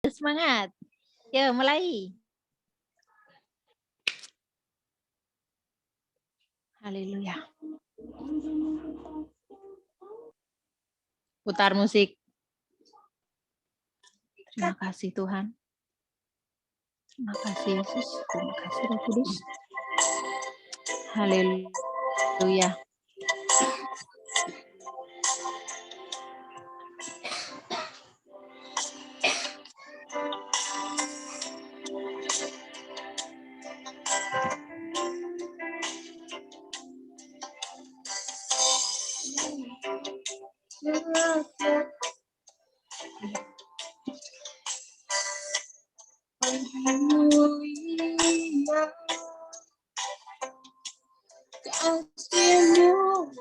Semangat. Yuk, mulai. Haleluya. Putar musik. Terima kasih Tuhan. Terima kasih Yesus. Terima kasih Roh Kudus. Haleluya. Kasih-Mu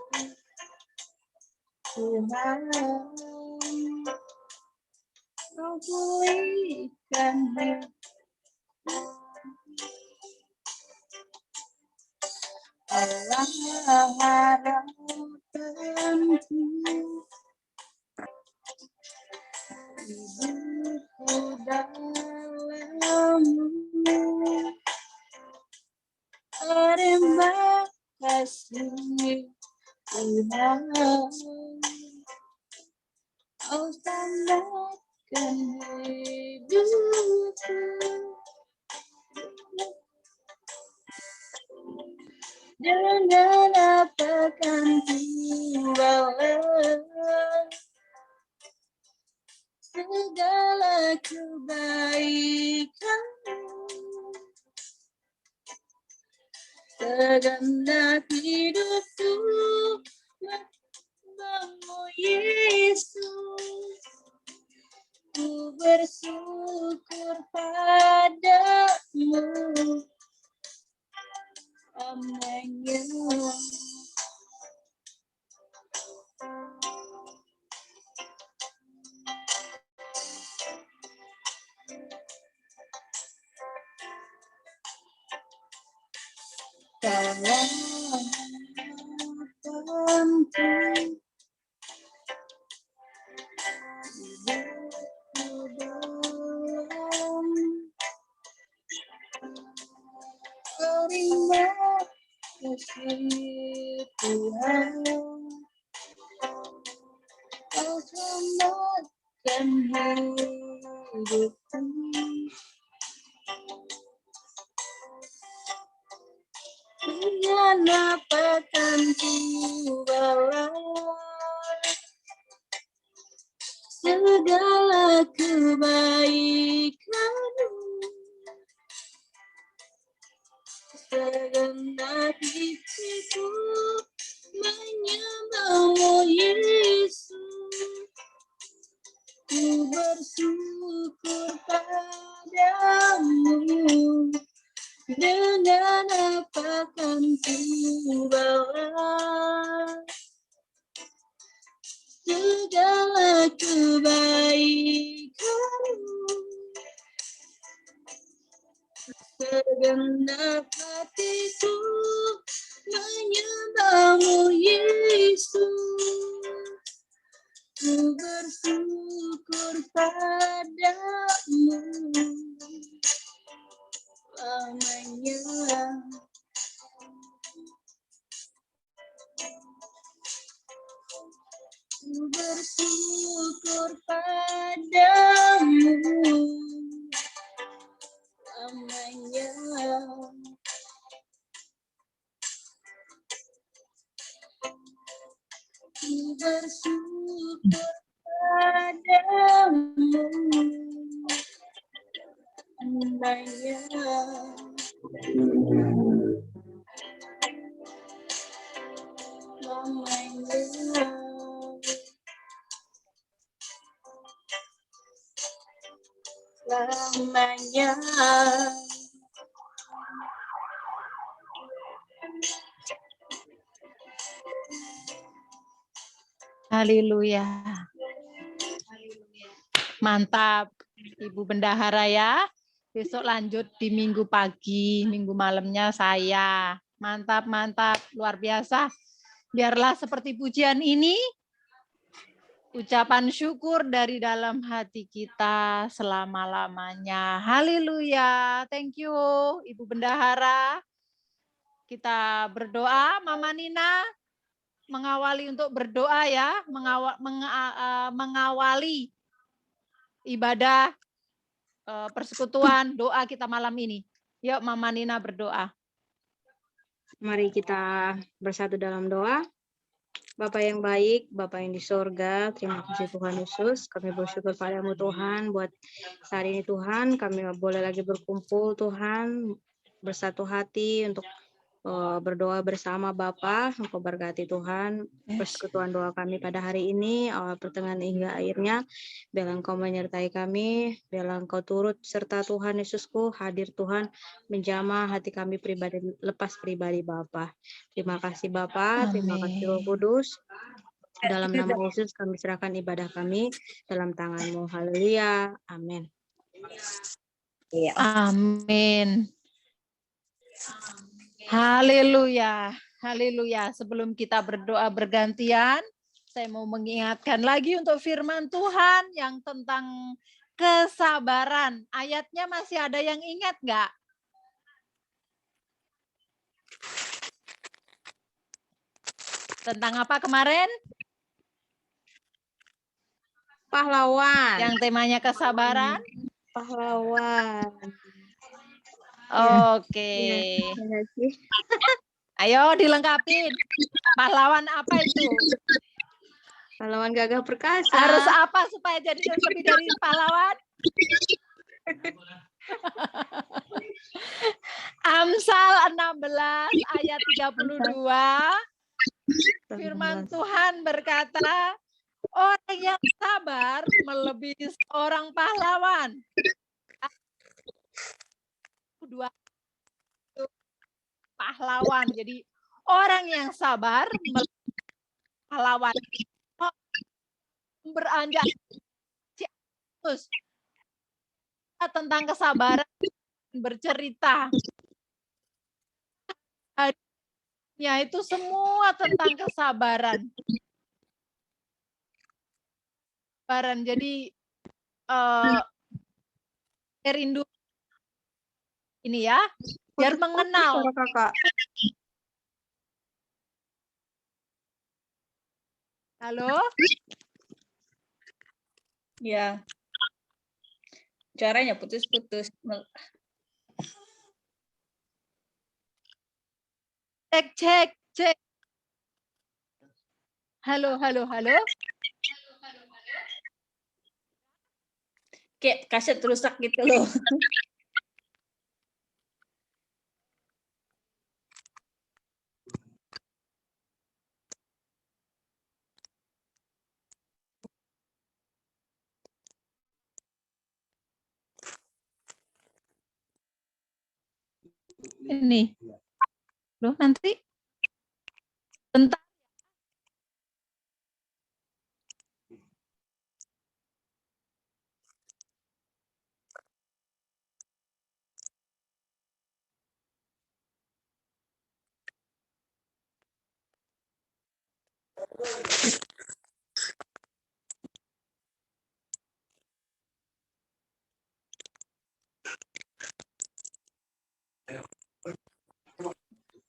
Tuhan, Kau pulihkan Allah harapanku, hidupku dalam-Mu. Terima kasih Tuhan, Kau selamatkan hidupku. Dengan apakan timbalan segala kebaikan-Mu, segenap hidupku menyembah-Mu Yesus. Ku bersyukur padamu, amanya. Harapanku, terima kasih Tuhan, Kau selamatkan hidupku. Dengan apakan ku balas segala kebaikan-Mu, segenap hidupku menyembah-Mu Yesus. Ku bersyukur padamu, dengan apakan ku balas segala kebaikan-Mu, segenap hatiku menyembah-Mu Yesus. Ku bersyukur padamu lamanya. Ku bersyukur padamu lamanya. Ku bersyukur padamu lamanya. Lamanya. Haleluya. Mantap, Ibu Bendahara ya. Besok lanjut di minggu pagi, minggu malamnya saya. Mantap, mantap, luar biasa. Biarlah seperti pujian ini, ucapan syukur dari dalam hati kita selama-lamanya. Haleluya. Thank you, Ibu Bendahara. Kita berdoa, Mama Nina mengawali untuk berdoa ya, mengawali ibadah persekutuan doa kita malam ini. Yuk Mama Nina berdoa. Mari kita bersatu dalam doa. Bapa yang baik, Bapa yang di sorga, terima kasih Tuhan Yesus. Kami bersyukur padamu Tuhan, buat saat ini Tuhan, kami boleh lagi berkumpul Tuhan, bersatu hati untuk berdoa bersama Bapa. Engkau berkati Tuhan persekutuan doa kami pada hari ini, awal pertengahan hingga akhirnya. Biarlah Engkau menyertai kami, biarlah Engkau turut serta Tuhan Yesusku, hadir Tuhan, menjamah hati kami pribadi, lepas pribadi Bapa. Terima kasih Bapa, terima kasih Roh Kudus. Dalam nama Yesus kami serahkan ibadah kami dalam tangan-Mu. Haleluya. Amin. Amin. Haleluya. Haleluya. Sebelum kita berdoa bergantian, saya mau mengingatkan lagi untuk firman Tuhan yang tentang kesabaran. Ayatnya masih ada yang ingat nggak? Tentang apa kemarin? Pahlawan. Yang temanya kesabaran? Pahlawan. Oke. Ya. Ayo dilengkapi. Pahlawan apa itu? Pahlawan gagah perkasa. Harus apa supaya jadi lebih dari pahlawan? Amsal 16 ayat 32. Firman Tuhan berkata, orang yang sabar melebihi seorang pahlawan. Dua pahlawan. Jadi orang yang sabar pahlawan beranjak tentang kesabaran bercerita. Ya itu semua tentang kesabaran. Jadi rindu ini ya, biar mengenal. Kakak. Halo? Ya. Caranya putus-putus. Cek. Halo. Kayak kaset rusak gitu loh. Ini. Loh, nanti bentar.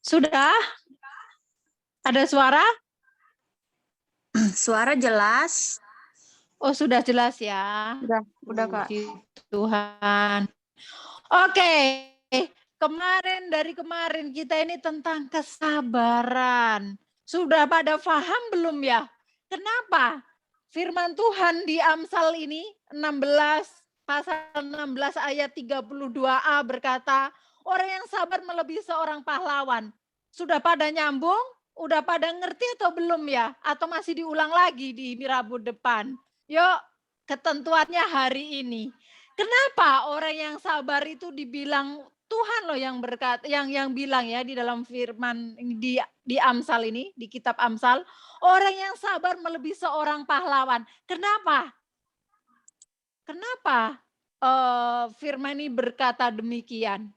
Sudah? Ada suara? Suara jelas. Oh, sudah jelas ya. Udah Kak. Puji Tuhan. Oke. Dari kemarin kita ini tentang kesabaran. Sudah pada paham belum ya? Kenapa? Firman Tuhan di Amsal ini pasal 16 ayat 32a berkata, orang yang sabar melebihi seorang pahlawan. Sudah pada nyambung? Udah pada ngerti atau belum ya? Atau masih diulang lagi di Rabu depan? Yuk, ketentuannya hari ini. Kenapa orang yang sabar itu dibilang Tuhan loh yang berkata, yang bilang ya di dalam firman di Amsal ini, di kitab Amsal, orang yang sabar melebihi seorang pahlawan. Kenapa? Firman ini berkata demikian?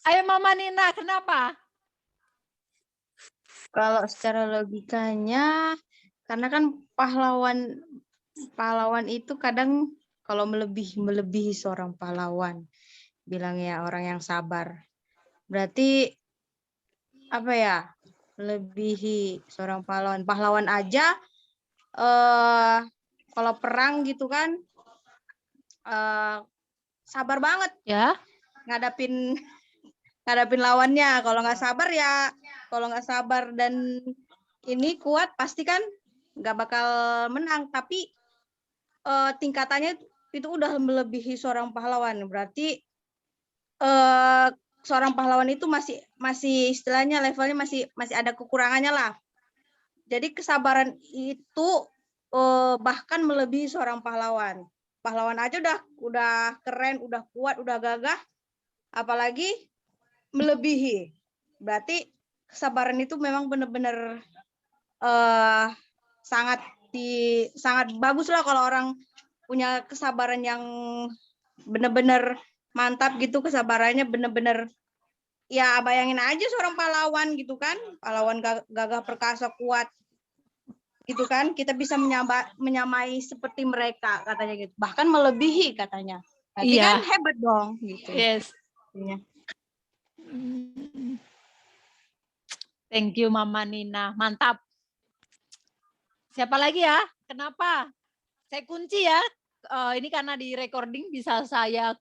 Ayo Mama Nina, kenapa? Kalau secara logikanya Karena kan pahlawan itu kadang kalau melebihi seorang pahlawan, bilang ya orang yang sabar. Berarti apa ya? Melebihi seorang pahlawan. Pahlawan aja kalau perang gitu kan sabar banget Ya. ngadapin lawannya. Kalau nggak sabar dan ini kuat pasti kan nggak bakal menang. Tapi tingkatannya itu udah melebihi seorang pahlawan. Berarti seorang pahlawan itu masih istilahnya levelnya masih ada kekurangannya lah. Jadi kesabaran itu bahkan melebihi seorang pahlawan. Pahlawan aja udah keren, udah kuat, udah gagah, apalagi melebihi. Berarti kesabaran itu memang benar-benar sangat bagus lah kalau orang punya kesabaran yang benar-benar mantap gitu, kesabarannya benar-benar ya bayangin aja seorang pahlawan gitu kan, pahlawan gagah perkasa kuat gitu kan, kita bisa menyamai seperti mereka katanya gitu, bahkan melebihi katanya. Berarti kan hebat dong gitu. Yes. Ya. Thank you Mama Nina, mantap. Siapa lagi ya? Kenapa? Saya kunci ya. Ini karena di recording bisa saya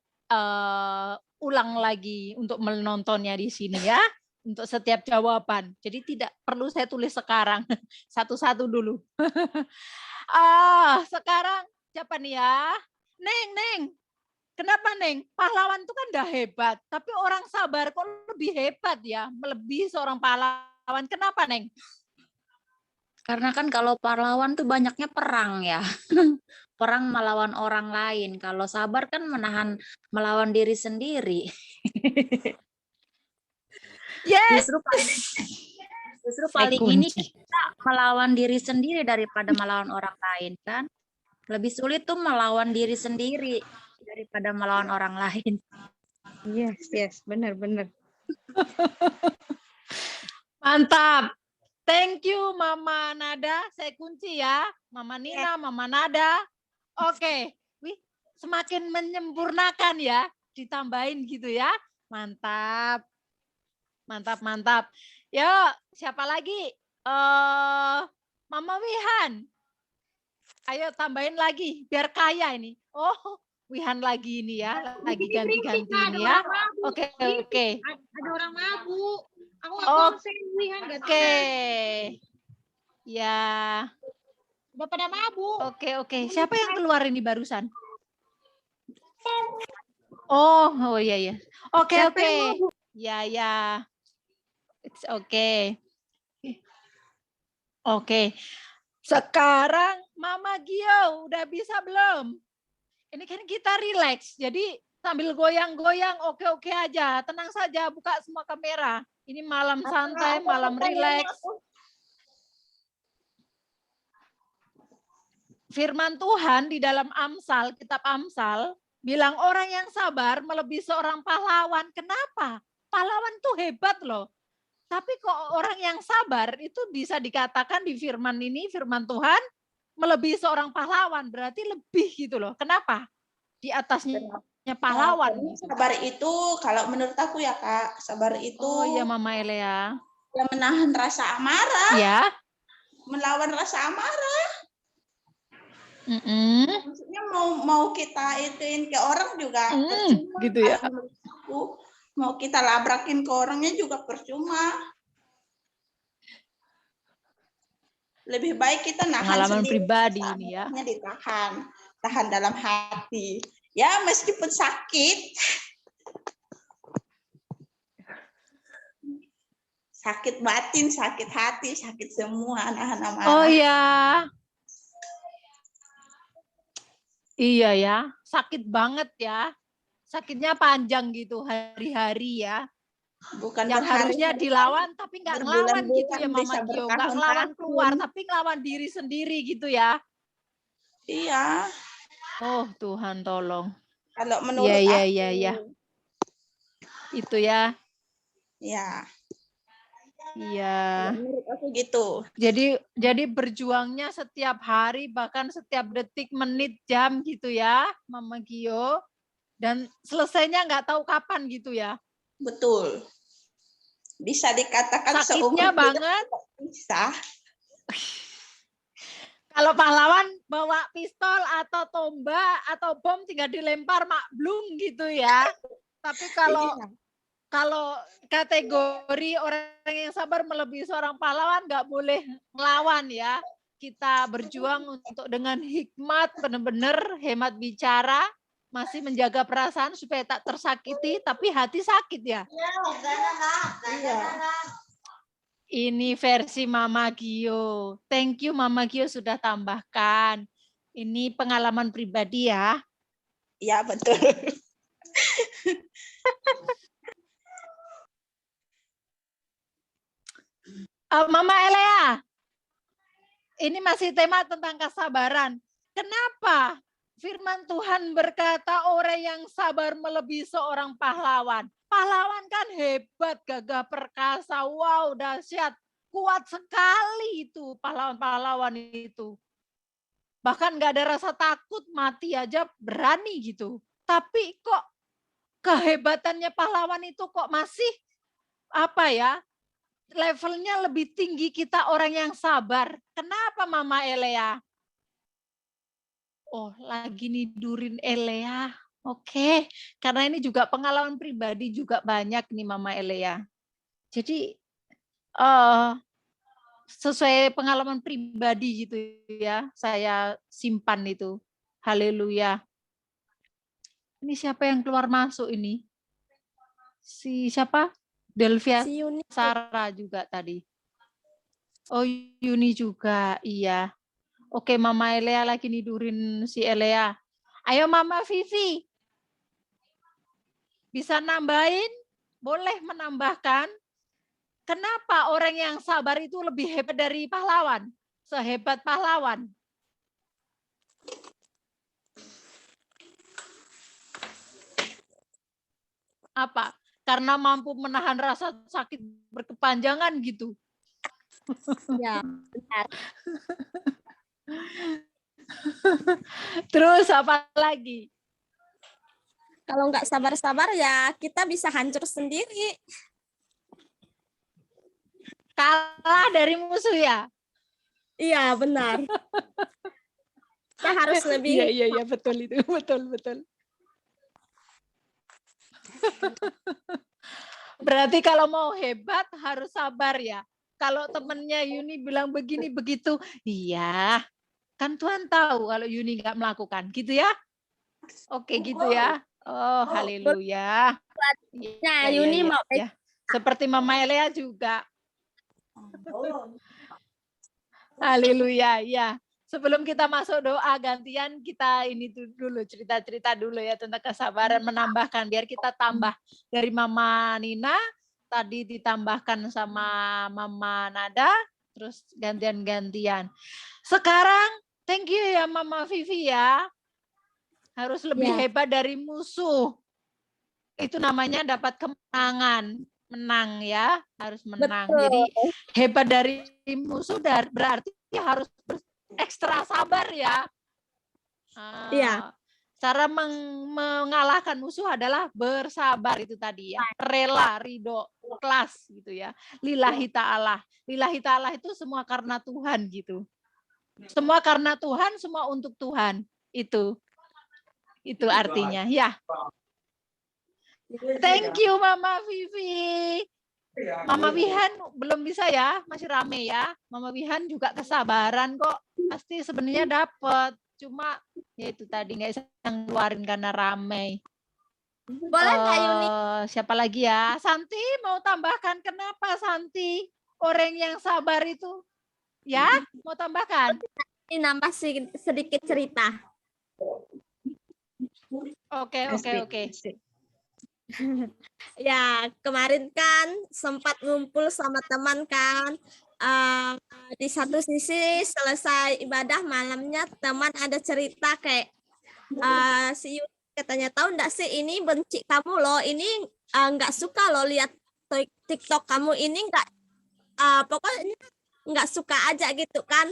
ulang lagi untuk menontonnya di sini ya. Untuk setiap jawaban. Jadi tidak perlu saya tulis sekarang. Satu-satu dulu. Sekarang siapa nih ya? Neng. Kenapa Neng? Pahlawan itu kan udah hebat. Tapi orang sabar kok lebih hebat ya. Melebihi seorang pahlawan. Kenapa Neng? Karena kan kalau pahlawan tuh banyaknya perang ya. Perang melawan orang lain. Kalau sabar kan melawan diri sendiri. Yes. Justru paling ini kita melawan diri sendiri daripada melawan orang lain kan. Lebih sulit tuh melawan diri sendiri daripada melawan orang lain. Yes, benar. Mantap. Thank you Mama Nada. Saya kunci ya. Mama Nina, Mama Nada. Oke. Wih, semakin menyempurnakan ya. Ditambahin gitu ya. Mantap. Yuk, siapa lagi? Mama Wihan. Ayo tambahin lagi biar kaya ini. Oh, Wihan lagi ini ya. Lagi ganti-ganti ini ya. Oke. Ada orang mabuk. Aku Oke. Ya. Udah pada mabuk. Oke. Siapa yang keluar ini barusan? Oh iya. Oke. Ya. It's okay. Oke. Sekarang Mama Gio udah bisa belum? Ini kan kita relax. Jadi sambil goyang-goyang oke aja. Tenang saja, buka semua kamera. Ini malam santai, malam relax. Firman Tuhan di dalam Amsal, kitab Amsal, bilang orang yang sabar melebihi seorang pahlawan. Kenapa? Pahlawan tuh hebat loh. Tapi kok orang yang sabar itu bisa dikatakan di firman ini, firman Tuhan, melebihi seorang pahlawan. Berarti lebih gitu loh. Kenapa? Di atasnya pahlawan. Sabar itu kalau menurut aku ya Kak, sabar itu Oh iya Mama Elea. Ya menahan rasa amarah. Ya. Melawan rasa amarah. Maksudnya mau kita ituin ke orang juga percuma. Gitu ya. Mau kita labrakin ke orangnya juga percuma. Lebih baik kita nahan pengalaman sendiri. Pribadi ini ya. Tahan dalam hati. Ya meskipun sakit. Sakit batin, sakit hati, sakit semua, nahan amarah. Oh iya. Iya ya, sakit banget ya. Sakitnya panjang gitu hari-hari ya. Bukan yang harusnya dilawan tapi nggak ngelawan gitu ya Mama Gio. Nggak ngelawan keluar tapi ngelawan diri sendiri gitu ya. Iya. Oh Tuhan tolong. Kalau menurut aku. Iya. Itu ya. Ya. Iya. Menurut aku gitu. Jadi berjuangnya setiap hari, bahkan setiap detik, menit, jam gitu ya, Mama Gio. Dan selesainya nggak tahu kapan gitu ya. Betul. Bisa dikatakan Sakitnya seumur hidup banget. tidak bisa. Kalau pahlawan bawa pistol atau tombak atau bom tinggal dilempar maklum gitu ya. Tapi kalau kategori orang yang sabar melebihi seorang pahlawan nggak boleh ngelawan ya. Kita berjuang untuk dengan hikmat, benar-benar hemat bicara, masih menjaga perasaan supaya tak tersakiti, tapi hati sakit ya. Iya. Ini versi Mama Gio. Thank you Mama Gio sudah tambahkan. Ini pengalaman pribadi ya. Iya, betul. Mama Elea, ini masih tema tentang kesabaran. Kenapa firman Tuhan berkata orang yang sabar melebihi seorang pahlawan? Pahlawan kan hebat, gagah perkasa, wow, dahsyat, kuat sekali itu pahlawan-pahlawan itu. Bahkan nggak ada rasa takut, mati aja berani gitu. Tapi kok kehebatannya pahlawan itu kok masih apa ya? Levelnya lebih tinggi kita orang yang sabar. Kenapa Mama Elea? Oh, lagi nidurin Elea. Oke, karena ini juga pengalaman pribadi juga banyak nih Mama Elea. Jadi sesuai pengalaman pribadi gitu ya, saya simpan itu. Haleluya. Ini siapa yang keluar masuk ini? Si siapa? Delvia Si Yuni. Sarah juga tadi. Oh, Yuni juga, iya. Oke, Mama Elea lagi nidurin si Elea. Ayo Mama Vivi. Bisa nambahin? Boleh menambahkan? Kenapa orang yang sabar itu lebih hebat dari pahlawan? Sehebat pahlawan. Apa? Karena mampu menahan rasa sakit berkepanjangan gitu. Ya, benar. Terus apa lagi? Kalau nggak sabar-sabar ya kita bisa hancur sendiri. Kalah dari musuh ya? Iya, benar. Kita harus lebih. Iya, betul itu. Betul. Berarti kalau mau hebat harus sabar ya. Kalau temennya Yuni bilang begini begitu, iya. Kan Tuhan tahu kalau Yuni nggak melakukan, gitu ya? Oke, gitu ya. Oh, haleluya. Nah, Yuni mau ya. Seperti Mama Elea juga. Haleluya, ya. Sebelum kita masuk doa gantian, kita ini dulu cerita-cerita dulu ya tentang kesabaran, menambahkan biar kita tambah dari Mama Nina, tadi ditambahkan sama Mama Nada, terus gantian-gantian. Sekarang thank you ya Mama Vivi ya. Harus lebih hebat dari musuh. Itu namanya dapat kemenangan. Menang ya, harus menang. Betul. Jadi hebat dari musuh berarti harus ekstra sabar ya. Iya. Cara mengalahkan musuh adalah bersabar itu tadi ya. Rela, ridho, ikhlas gitu ya. Lillahi ta'ala. Lillahi ta'ala itu semua karena Tuhan gitu. Semua karena Tuhan, semua untuk Tuhan. Itu artinya ya. Thank you Mama Vivi. Mama Wihan belum bisa ya, masih rame ya. Mama Wihan juga kesabaran kok. Pasti sebenarnya dapat. Cuma ya itu tadi nggak bisa ngeluarin karena rame. Boleh nggak Yuni? Siapa lagi ya? Santi mau tambahkan kenapa Santi? Orang yang sabar itu. Ya, mau tambahkan? Ini nambah sedikit cerita. Oke. Ya, kemarin kan sempat ngumpul sama teman kan. Di satu sisi selesai ibadah malamnya teman ada cerita kayak si Yuni katanya, tahu enggak sih ini benci kamu loh, ini enggak suka loh lihat TikTok kamu, ini pokoknya nggak suka aja gitu kan.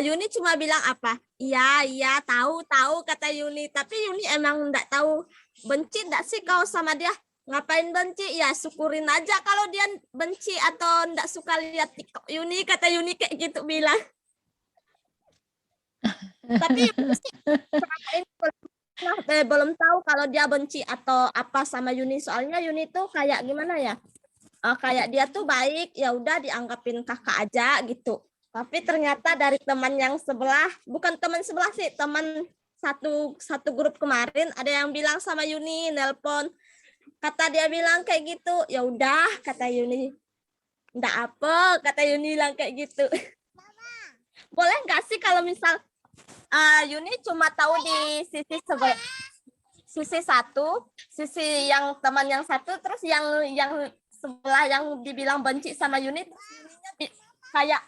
Yuni cuma bilang apa? Iya, iya, tahu, kata Yuni. Tapi Yuni emang nggak tahu benci nggak sih kau sama dia? Ngapain benci? Ya syukurin aja kalau dia benci atau nggak suka lihat TikTok Yuni, kata Yuni kayak gitu bilang. Tapi Yuni sih selama ini belum tahu kalau dia benci atau apa sama Yuni. Soalnya Yuni tuh kayak gimana ya? Kayak dia tuh baik, ya udah dianggapin kakak aja gitu. Tapi ternyata dari teman yang sebelah, bukan teman sebelah sih, teman satu grup kemarin ada yang bilang sama Yuni, nelpon, kata dia bilang kayak gitu. Ya udah, kata Yuni, nggak apa, kata Yuni bilang kayak gitu. Boleh nggak sih kalau misal Yuni cuma tahu di sisi satu, sisi yang teman yang satu, terus yang sebelah yang dibilang benci sama Yuni, terus Yuninya kayak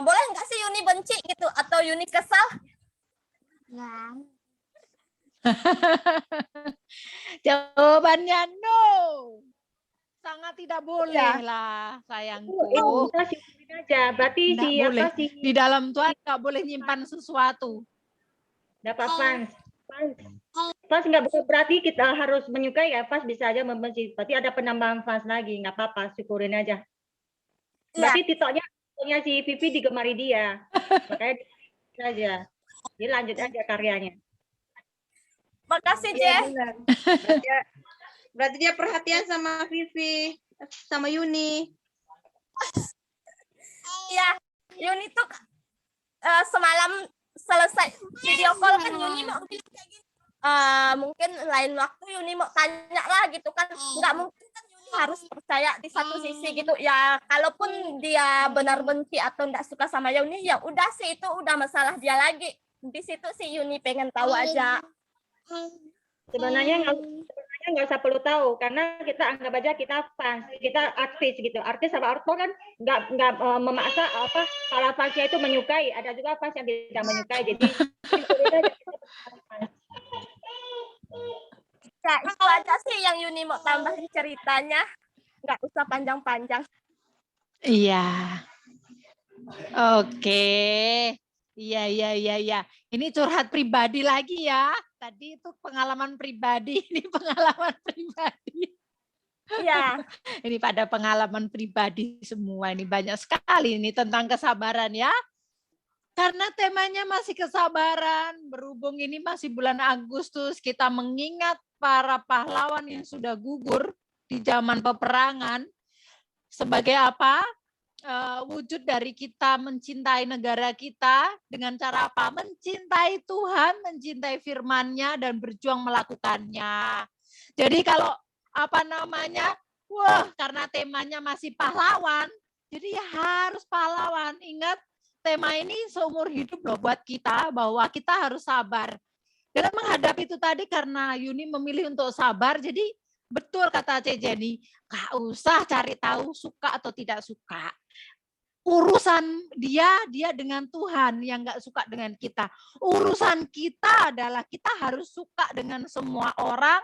boleh nggak sih Yuni benci gitu atau Yuni kesal? Ya. Jawabannya no. Sangat tidak boleh Ya. lah, sayangku. Kita syukurin aja. Berarti Nggak boleh. si Di dalam Tuhan nggak boleh nyimpan sesuatu. dapat fans. Fans nggak berarti kita harus menyukai ya, fans bisa aja membenci. Berarti ada penambahan fans lagi, nggak apa-apa, syukurin aja. Berarti TikToknya si Vivi digemari dia. Makanya saja. Dia lanjut aja karyanya. Makasih, Iya, Je. benar. Berarti dia perhatian sama Vivi, sama Yuni. Iya, Yuni tuh semalam selesai video call kan Yuni mau bilang kayak gini. Mungkin lain waktu Yuni mau tanya lah gitu kan. Nggak mungkin kan Yuni harus percaya di satu sisi gitu. Ya kalaupun dia benar benci atau nggak suka sama Yuni, ya udah sih itu udah masalah dia lagi. Di situ sih Yuni pengen tahu aja. Sebenarnya nggak usah perlu tahu, karena kita anggap aja kita fans, kita artis gitu. Artis sama aktor kan nggak memaksa apa kalau fansnya itu menyukai. Ada juga fans yang tidak menyukai. Jadi Ya itu aja sih yang Yuni mau tambahin ceritanya. Nggak usah panjang-panjang. Iya. Oke. Iya. Ini curhat pribadi lagi ya. Tadi itu pengalaman pribadi, ini pengalaman pribadi. Iya. Ini pada pengalaman pribadi semua. Ini banyak sekali ini tentang kesabaran ya. Karena temanya masih kesabaran, berhubung ini masih bulan Agustus, kita mengingat para pahlawan yang sudah gugur di zaman peperangan. Sebagai apa? Wujud dari kita mencintai negara kita dengan cara apa? Mencintai Tuhan, mencintai firman-Nya dan berjuang melakukannya. Jadi kalau karena temanya masih pahlawan, jadi ya harus pahlawan. Ingat, tema ini seumur hidup loh buat kita, bahwa kita harus sabar. Dengan menghadapi itu tadi, karena Yuni memilih untuk sabar, jadi betul kata Cik Jenny, gak usah cari tahu suka atau tidak suka. Urusan dia dengan Tuhan yang gak suka dengan kita. Urusan kita adalah kita harus suka dengan semua orang.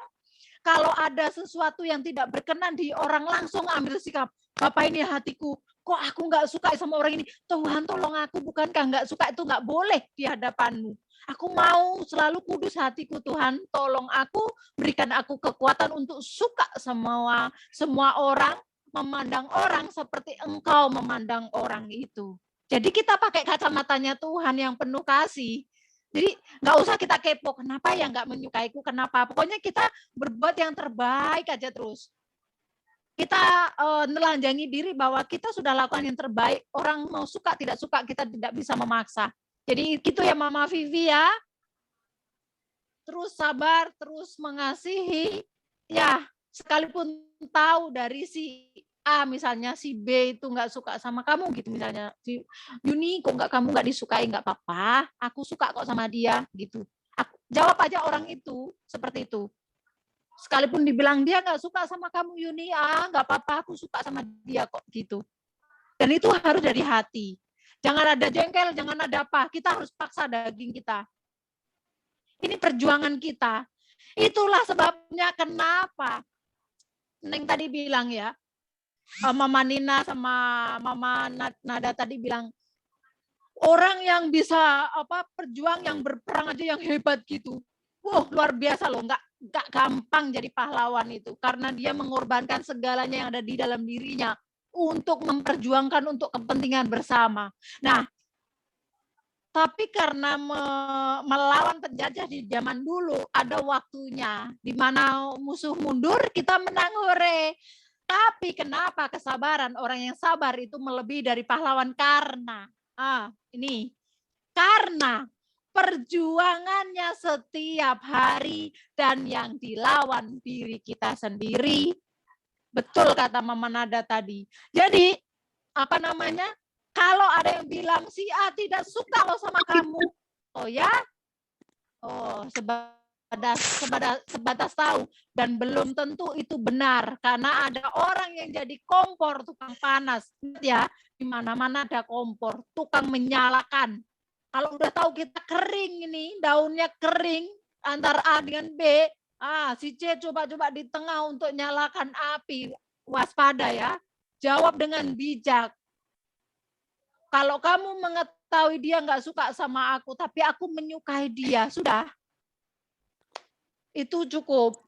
Kalau ada sesuatu yang tidak berkenan di orang, langsung ambil sikap. Bapak, ini hatiku, kok aku nggak suka sama orang ini? Tuhan tolong aku, bukankah nggak suka itu nggak boleh di hadapanmu. Aku mau selalu kudus hatiku, Tuhan tolong aku, berikan aku kekuatan untuk suka semua orang, memandang orang seperti Engkau memandang orang itu. Jadi kita pakai kacamatanya Tuhan yang penuh kasih. Jadi nggak usah kita kepo, kenapa ya nggak menyukaiku, kenapa? Pokoknya kita berbuat yang terbaik aja terus. Kita nelanjangi diri bahwa kita sudah lakukan yang terbaik. Orang mau suka tidak suka, kita tidak bisa memaksa. Jadi itu ya Mama Vivi ya. Terus sabar, terus mengasihi. Ya, sekalipun tahu dari si A misalnya, si B itu nggak suka sama kamu gitu misalnya. Si Yuni, kok kamu nggak disukai? Nggak apa-apa, aku suka kok sama dia gitu. Jawab aja orang itu seperti itu. Sekalipun dibilang dia nggak suka sama kamu Yuni, nggak apa-apa, aku suka sama dia kok gitu. Dan itu harus dari hati. Jangan ada jengkel, jangan ada apa. Kita harus paksa daging kita. Ini perjuangan kita. Itulah sebabnya kenapa Neng tadi bilang ya, Mama Nina sama Mama Nada tadi bilang, orang yang bisa perjuang yang berperang aja yang hebat gitu. Wah, luar biasa loh, nggak gampang jadi pahlawan itu karena dia mengorbankan segalanya yang ada di dalam dirinya untuk memperjuangkan untuk kepentingan bersama. Nah, tapi karena melawan penjajah di zaman dulu ada waktunya di mana musuh mundur kita menang, hore. Tapi kenapa kesabaran orang yang sabar itu melebihi dari pahlawan? Karena karena perjuangannya setiap hari dan yang dilawan diri kita sendiri. Betul kata Mama Nada tadi. Jadi kalau ada yang bilang si A tidak suka loh sama kamu, oh ya, sebatas tahu dan belum tentu itu benar karena ada orang yang jadi kompor tukang panas ya, di mana-mana ada kompor tukang menyalakan. Kalau udah tahu kita kering ini, daunnya kering antara A dengan B, si C coba-coba di tengah untuk nyalakan api, waspada ya, jawab dengan bijak. Kalau kamu mengetahui dia nggak suka sama aku, tapi aku menyukai dia, sudah. Itu cukup.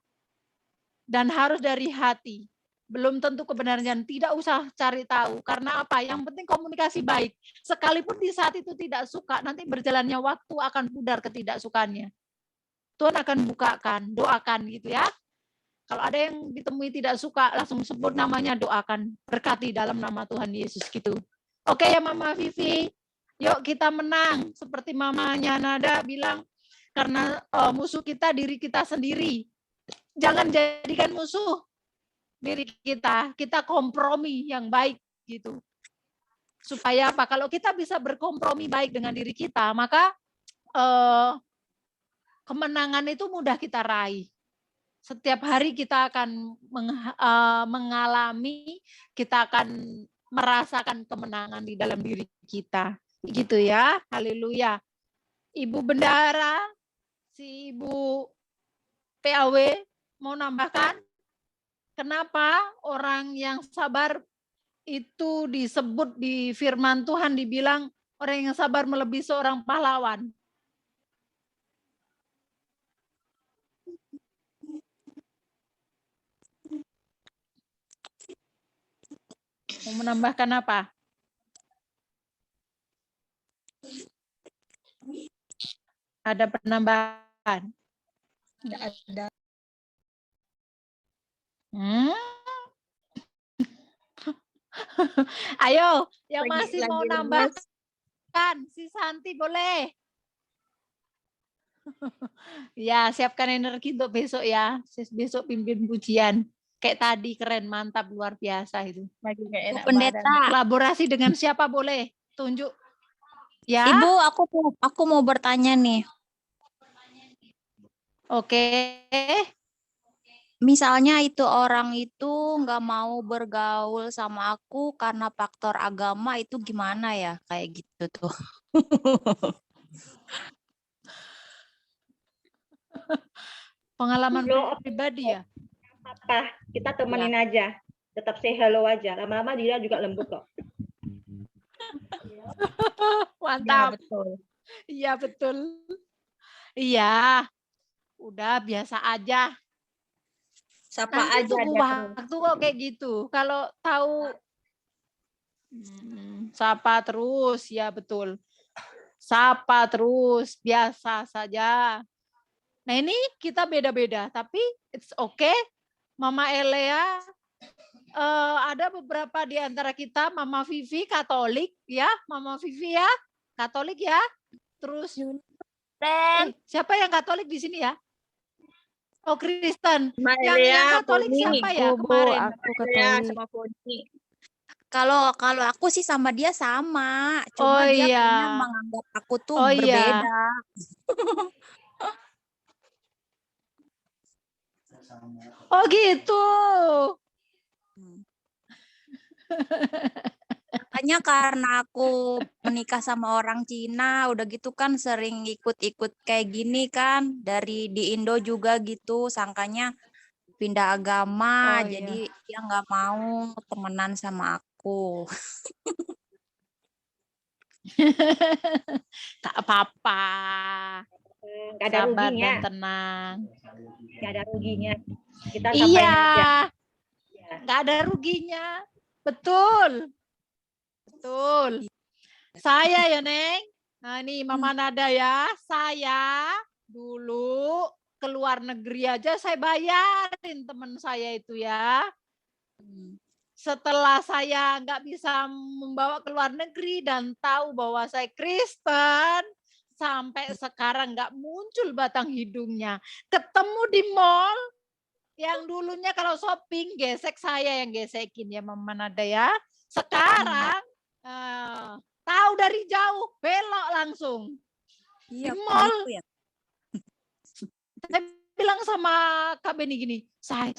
Dan harus dari hati. Belum tentu kebenaran, tidak usah cari tahu. Karena apa? Yang penting komunikasi baik. Sekalipun di saat itu tidak suka, nanti berjalannya waktu akan pudar ketidaksukannya. Tuhan akan bukakan, doakan gitu ya. Kalau ada yang ditemui tidak suka, langsung sebut namanya, doakan. Berkati dalam nama Tuhan Yesus gitu. Oke ya Mama Vivi, yuk kita menang. Seperti mamanya Nada bilang, karena musuh kita diri kita sendiri. Jangan jadikan musuh diri kita. Kita kompromi yang baik gitu. Supaya apa? Kalau kita bisa berkompromi baik dengan diri kita, maka kemenangan itu mudah kita raih. Setiap hari kita akan mengalami, kita akan merasakan kemenangan di dalam diri kita. Gitu ya. Haleluya. Ibu Bendara, si Ibu PAW mau nambahkan? Kenapa orang yang sabar itu disebut di firman Tuhan dibilang orang yang sabar melebihi seorang pahlawan? Mau menambahkan apa? Ada penambahan? Nggak ada. Ayo, yang Lagi- masih mau lagi nambahkan, si Santi boleh. Ya, siapkan energi untuk besok ya. Besok pimpin pujian. Kayak tadi keren, mantap, luar biasa itu. Lagi nggak enak Pendeta, badan. Kolaborasi dengan siapa boleh? Tunjuk. Ya. Ibu, aku mau bertanya nih. Oke. Misalnya itu orang itu nggak mau bergaul sama aku karena faktor agama, itu gimana ya? Kayak gitu tuh. Pengalaman Lo pribadi ya. apa? Kita temenin aja. Tetap say hello aja. Lama-lama dia juga lembut kok. Mantap. betul. Iya, betul. Iya. Udah biasa aja. Sapa Nanti aja tunggu dia. waktu kok kayak gitu. Kalau tahu sapa terus, ya betul. Sapa terus, biasa saja. Nah ini kita beda-beda, tapi it's okay. Mama Elea, ada beberapa di antara kita, Mama Vivi Katolik ya, Mama Vivi ya, Katolik ya. Terus siapa yang Katolik di sini ya? Oh, Kristen. Yang Katolik siapa ya kemarin? Aku Katolik. Sama Poni. Kalau aku sih sama dia sama, cuma dia kayaknya menganggap aku tuh berbeda. Oh gitu. Makanya karena aku menikah sama orang Cina, udah gitu kan sering ikut-ikut kayak gini kan, dari di Indo juga gitu, sangkanya pindah agama, Oh, iya. jadi dia nggak mau temenan sama aku. Tak apa-apa. Nggak ada Sabar ruginya. dan tenang. Nggak ada ruginya. Kita sampaikan Iya, aja. Ya. nggak ada ruginya. Betul. Betul. Saya ya, Neng. Nah, ini Mama Nada ya. Saya dulu ke luar negeri aja saya bayarin teman saya itu ya. Setelah saya nggak bisa membawa ke luar negeri dan tahu bahwa saya Kristen, sampai sekarang nggak muncul batang hidungnya. Ketemu di mall, yang dulunya kalau shopping gesek saya yang gesekin ya Mama Nada ya. Sekarang tahu dari jauh, belok langsung. Iya, Di mall. gitu ya. Saya bilang sama Kak Beni gini, saya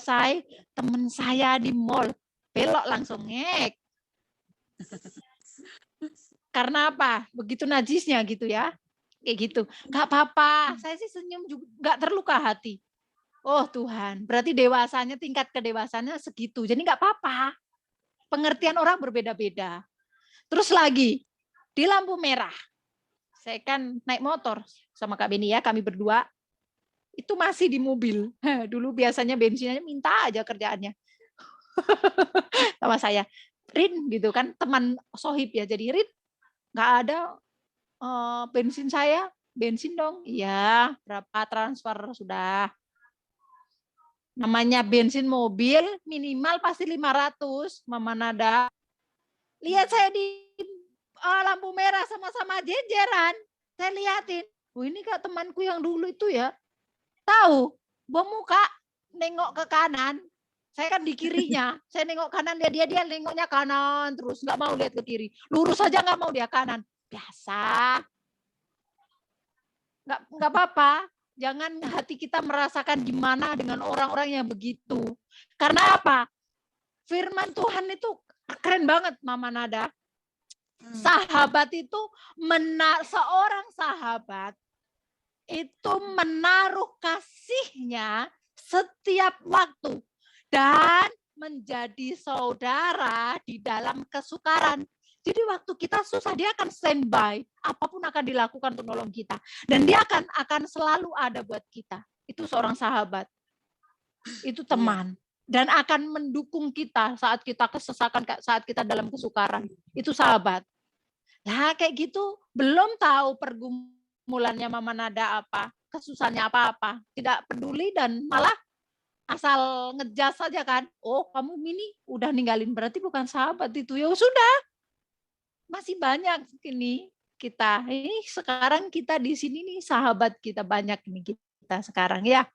temen saya di mall, belok langsung ngek. Karena apa? Begitu najisnya gitu ya. Kayak gitu. Gak apa-apa, saya sih senyum juga, gak terluka hati. Oh Tuhan, berarti dewasanya, tingkat kedewasannya segitu. Jadi gak apa-apa. Pengertian orang berbeda-beda. Terus lagi, di lampu merah. Saya kan naik motor sama Kak Beni ya, kami berdua. Itu masih di mobil. Dulu biasanya bensinnya minta aja kerjaannya. Sama saya. Rin gitu kan, teman sohib ya. Jadi Rin, nggak ada bensin saya. Bensin dong. Iya, berapa transfer sudah. Namanya bensin mobil, minimal pasti 500. Mama Nada. Lihat saya di lampu merah sama-sama jejeran. Saya liatin. Oh ini kak temanku yang dulu itu ya. Tahu, gua muka nengok ke kanan, saya kan di kirinya, saya nengok kanan dia nengoknya kanan terus nggak mau lihat ke kiri, lurus saja nggak mau dia kanan, biasa, nggak apa-apa, jangan hati kita merasakan gimana dengan orang-orang yang begitu, karena apa? Firman Tuhan itu keren banget Mama Nada, sahabat itu seorang sahabat itu menaruh kasihnya setiap waktu dan menjadi saudara di dalam kesukaran. Jadi waktu kita susah dia akan standby, apapun akan dilakukan untuk nolong kita dan dia akan selalu ada buat kita. Itu seorang sahabat. Itu teman dan akan mendukung kita saat kita kesesakan, saat kita dalam kesukaran. Itu sahabat. Nah, kayak gitu belum tahu pergumulannya Mama Nada apa, kesusahannya apa-apa, tidak peduli dan malah asal ngejas saja kan. Oh, kamu Mini udah ninggalin berarti bukan sahabat itu. Ya sudah. Masih banyak ini kita. Ini sekarang kita di sini nih sahabat kita banyak nih kita sekarang ya.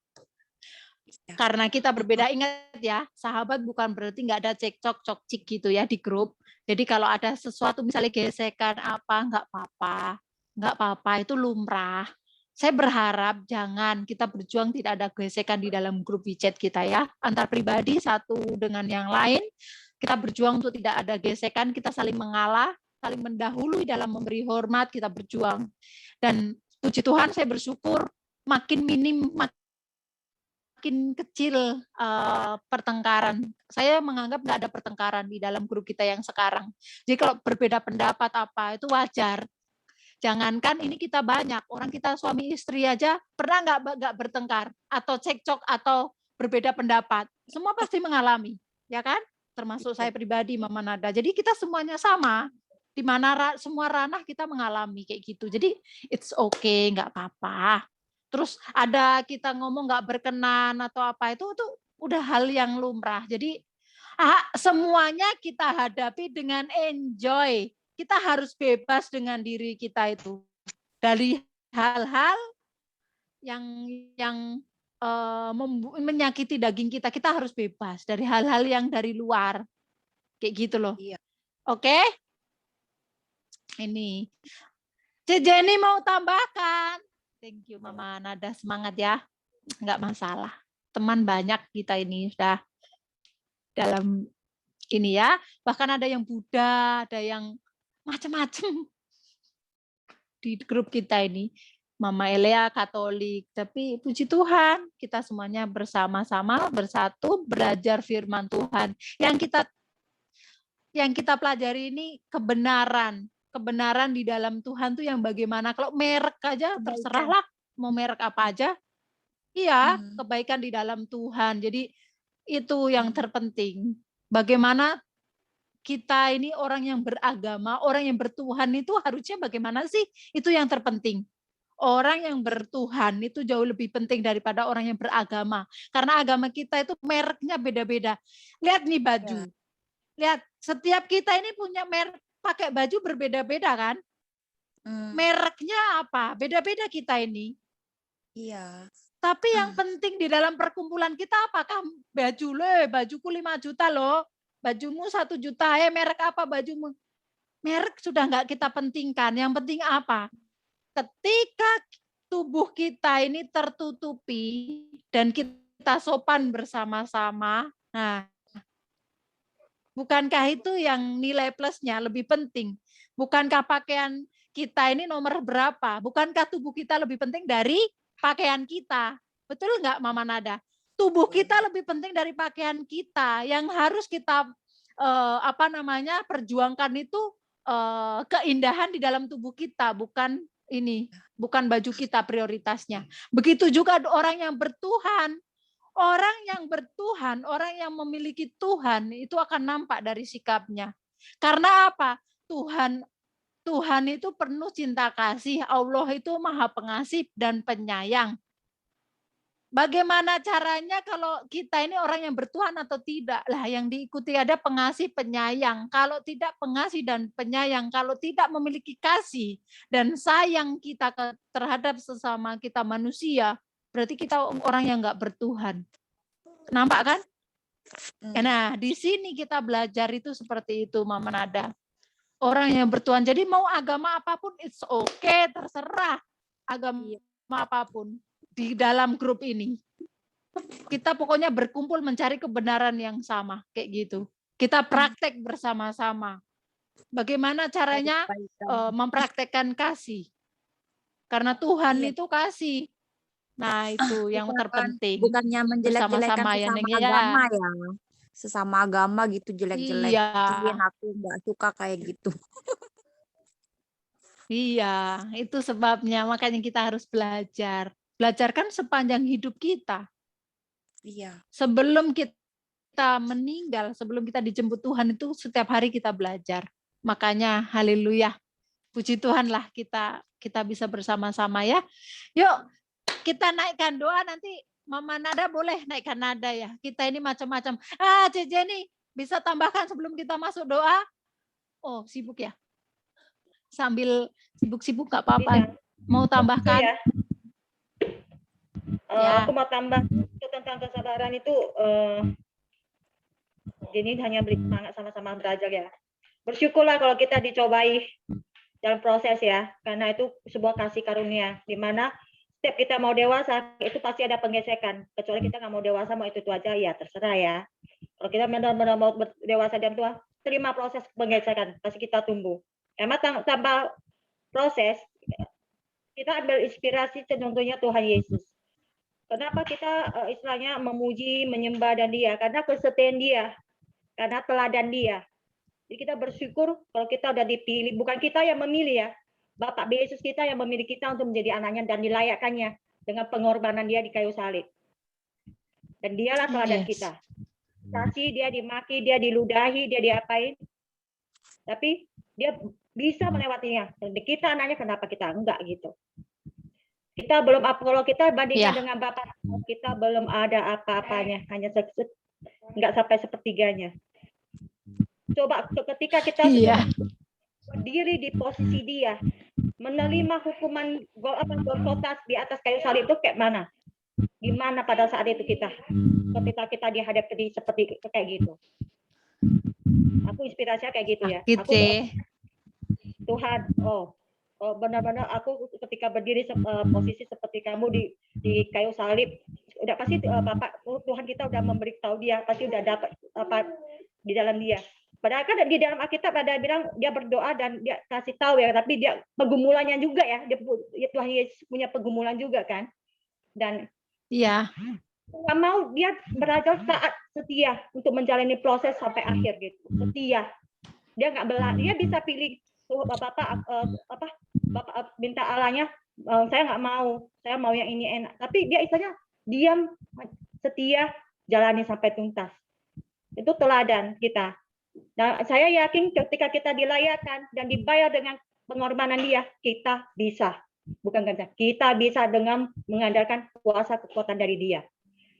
Karena kita berbeda, ingat ya, sahabat bukan berarti nggak ada cekcok, cokcik gitu ya di grup. Jadi kalau ada sesuatu misalnya gesekan apa, nggak apa-apa, itu lumrah. Saya berharap jangan kita berjuang tidak ada gesekan di dalam grup WeChat kita ya, antar pribadi satu dengan yang lain. Kita berjuang untuk tidak ada gesekan, kita saling mengalah, saling mendahului dalam memberi hormat, kita berjuang. Dan puji Tuhan saya bersyukur makin minim, makin kecil pertengkaran. Saya menganggap nggak ada pertengkaran di dalam grup kita yang sekarang. Jadi kalau berbeda pendapat apa itu wajar. Jangankan ini kita banyak, orang kita suami istri aja pernah nggak bertengkar atau cekcok atau berbeda pendapat. Semua pasti mengalami, ya kan? Termasuk saya pribadi, Mama Nada. Jadi kita semuanya sama. Di mana semua ranah kita mengalami kayak gitu. Jadi it's okay, nggak apa-apa. Terus ada kita ngomong nggak berkenan atau apa itu udah hal yang lumrah. Jadi semuanya kita hadapi dengan enjoy. Kita harus bebas dengan diri kita itu dari hal-hal yang menyakiti daging kita. Kita harus bebas dari hal-hal yang dari luar, kayak gitu loh. Iya. Oke? Ini, Jenny mau tambahkan? Thank you Mama Nada, semangat ya, nggak masalah. Teman banyak kita ini sudah dalam ini ya. Bahkan ada yang Buddha, ada yang macam-macam di grup kita ini. Mama Elea Katolik, tapi puji Tuhan kita semuanya bersama-sama bersatu belajar firman Tuhan. Yang kita pelajari ini kebenaran di dalam Tuhan tuh yang bagaimana. Kalau merek aja terserahlah mau merek apa aja. Iya, kebaikan di dalam Tuhan. Jadi itu yang terpenting. Bagaimana kita ini orang yang beragama, orang yang bertuhan itu harusnya bagaimana sih? Itu yang terpenting. Orang yang bertuhan itu jauh lebih penting daripada orang yang beragama. Karena agama kita itu mereknya beda-beda. Lihat nih baju. Lihat, setiap kita ini punya merek, pakai baju berbeda-beda kan? Mereknya apa? Beda-beda kita ini. Iya. Tapi yang penting di dalam perkumpulan kita apakah bajuku 5 juta loh. Bajumu 1 juta, merek apa bajumu? Merek sudah enggak kita pentingkan. Yang penting apa? Ketika tubuh kita ini tertutupi dan kita sopan bersama-sama, nah, bukankah itu yang nilai plusnya lebih penting? Bukankah pakaian kita ini nomor berapa? Bukankah tubuh kita lebih penting dari pakaian kita? Betul nggak, Mama Nada? Tubuh kita lebih penting dari pakaian kita. Yang harus kita perjuangkan itu keindahan di dalam tubuh kita, bukan baju kita prioritasnya. Begitu juga orang yang bertuhan. Orang yang bertuhan, orang yang memiliki Tuhan itu akan nampak dari sikapnya. Karena apa? Tuhan itu penuh cinta kasih. Allah itu Maha Pengasih dan Penyayang. Bagaimana caranya kalau kita ini orang yang bertuhan atau tidak? Lah yang diikuti ada pengasih, penyayang. Kalau tidak pengasih dan penyayang, kalau tidak memiliki kasih dan sayang kita terhadap sesama kita manusia, berarti kita orang yang enggak bertuhan. Nampak kan? Nah, di sini kita belajar itu seperti itu, Mama Nada. Orang yang bertuhan. Jadi mau agama apapun, it's okay, terserah. Agama apapun. Di dalam grup ini. Kita pokoknya berkumpul mencari kebenaran yang sama. Kayak gitu. Kita praktek bersama-sama. Bagaimana caranya mempraktekkan kasih. Karena Tuhan itu kasih. Nah itu yang terpenting. Bukannya menjelek-jelekan sesama agama ya. Sesama agama gitu jelek-jelek. Aku nggak suka kayak gitu. Iya, itu sebabnya. Makanya kita harus belajar. Belajarkan sepanjang hidup kita. Iya. Sebelum kita meninggal, sebelum kita dijemput Tuhan itu setiap hari kita belajar. Makanya haleluya. Puji Tuhan lah kita bisa bersama-sama ya. Yuk kita naikkan doa nanti Mama Nada boleh naikkan nada ya. Kita ini macam-macam. Cece nih bisa tambahkan sebelum kita masuk doa. Oh sibuk ya. Sambil sibuk-sibuk nggak apa-apa. Mau tambahkan? Ya. Aku mau tambah itu tentang kesabaran itu ini hanya beri semangat sama-sama belajar ya. Bersyukurlah kalau kita dicobai dalam proses ya, karena itu sebuah kasih karunia di mana setiap kita mau dewasa itu pasti ada penggesekan. Kecuali kita nggak mau dewasa mau itu aja ya terserah ya. Kalau kita benar-benar mau dewasa dan tua, terima proses penggesekan, pasti kita tumbuh. Emang tanpa proses kita ambil inspirasi contohnya Tuhan Yesus. Kenapa kita istilahnya memuji, menyembah dan Dia? Karena kesetiaan Dia, karena teladan Dia. Jadi kita bersyukur kalau kita udah dipilih, bukan kita yang memilih ya. Bapak Yesus kita yang memilih kita untuk menjadi anaknya dan dilayakkannya dengan pengorbanan Dia di kayu salib. Dan Dialah teladan kita. Kasih Dia dimaki, Dia diludahi, Dia diapain. Tapi Dia bisa melewatinya. Dan kita anaknya kenapa kita enggak gitu. Kita belum kalau kita bandingkan dengan Bapak, kita belum ada apa-apanya, hanya enggak sampai sepertiganya. Coba ketika kita berdiri di posisi Dia, menerima hukuman Golgota di atas kayu salib itu kayak mana? Gimana pada saat itu kita? Ketika kita dihadapi seperti kayak gitu. Aku inspirasinya kayak gitu ya. Aku Tuhan, benar-benar aku ketika berdiri posisi seperti kamu di kayu salib, udah pasti Bapak Tuhan kita udah memberitahu Dia, pasti udah dapat apa di dalam Dia. Padahal kan di dalam Alkitab ada bilang dia berdoa dan dia kasih tahu ya, tapi dia pergumulannya juga ya, Tuhan Yesus punya pergumulan juga kan. Dan Iya. nggak mau dia belajar taat setia untuk menjalani proses sampai akhir gitu, setia. Dia nggak dia bisa pilih bapak minta Allahnya, saya nggak mau, saya mau yang ini enak. Tapi dia istilahnya diam, setia, jalani sampai tuntas. Itu teladan kita. Dan saya yakin ketika kita dilayakkan dan dibayar dengan pengorbanan dia, kita bisa. Bukan kerja, kita bisa dengan mengandalkan kuasa kekuatan dari dia.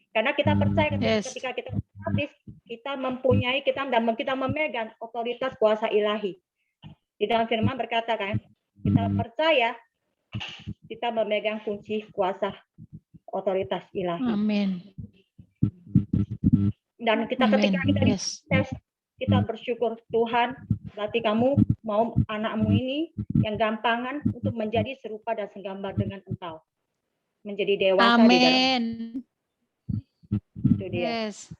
Karena kita percaya ketika kita habis, kita mempunyai, kita memegang otoritas kuasa ilahi. Di dalam firman berkata kan, kita percaya kita memegang kunci kuasa otoritas ilahi. Amin. Dan kita ketika kita tes, kita bersyukur Tuhan, berarti kamu mau anakmu ini yang gampangan untuk menjadi serupa dan segambar dengan Engkau, menjadi dewasa di dalam. Amin. Itu dia. Yes.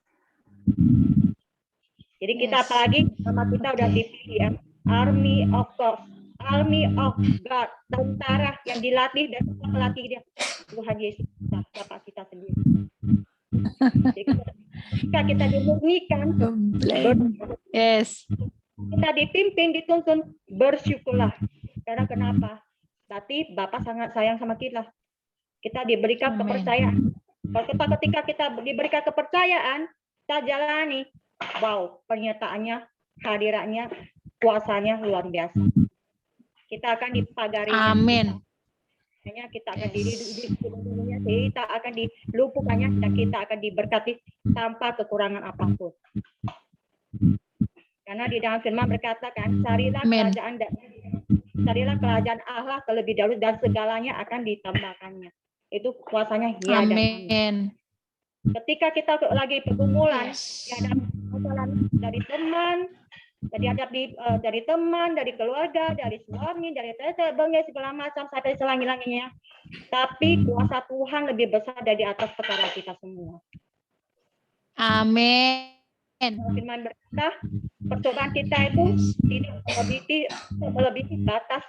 Jadi kita apalagi sama kita udah dipilih ya, Army of God, Army of God, tentara yang dilatih dan pelatih dia Tuhan Yesus, Bapak kita sendiri. Jadi, ketika kita dimurnikan, Yes. kita dipimpin, dituntun, bersyukurlah. Karena kenapa? Berarti Bapak sangat sayang sama kita. Kita diberikan kepercayaan. Ketika kita diberikan kepercayaan, kita jalani. Wow, pernyataannya, hadirannya, kuasanya luar biasa. Kita akan dipagari. Amin. Hanya kita akan kita akan diluputkannya dan kita akan diberkati tanpa kekurangan apapun. Karena di dalam firman berkata kan, carilah kerajaan Allah terlebih dahulu dan segalanya akan ditambahkannya. Itu kuasanya ya dan amin. Ketika kita lagi pergumulan, ya ada masalah dari teman, dari teman, dari keluarga, dari suami, dari tetangga, segala macam sampai selangi-langinya. Tapi kuasa Tuhan lebih besar dari atas perkara kita semua. Amin. Firman berkata, percobaan kita itu tidak melebihi batas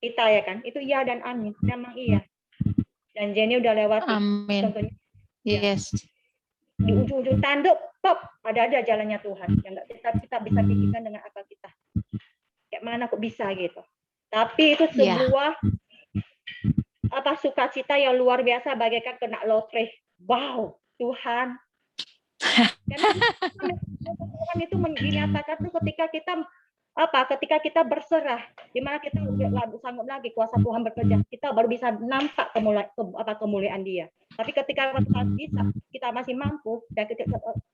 kita ya kan. Itu ya dan amin. Memang iya. Dan Jenny udah lewati. Amin. Contohnya. Yes. Di ujung-ujung tanduk, pop, ada jalannya Tuhan. Yang nggak kita bisa pikirkan dengan akal kita. Kayak mana kok bisa gitu. Tapi itu sebuah sukacita yang luar biasa bagaikan kena lotre. Wow, Tuhan. Tuhan itu dinyatakan tuh ketika kita berserah, di mana kita sanggup lagi kuasa Tuhan bekerja, kita baru bisa nampak kemuliaan Dia. Tapi ketika kita masih mampu, dan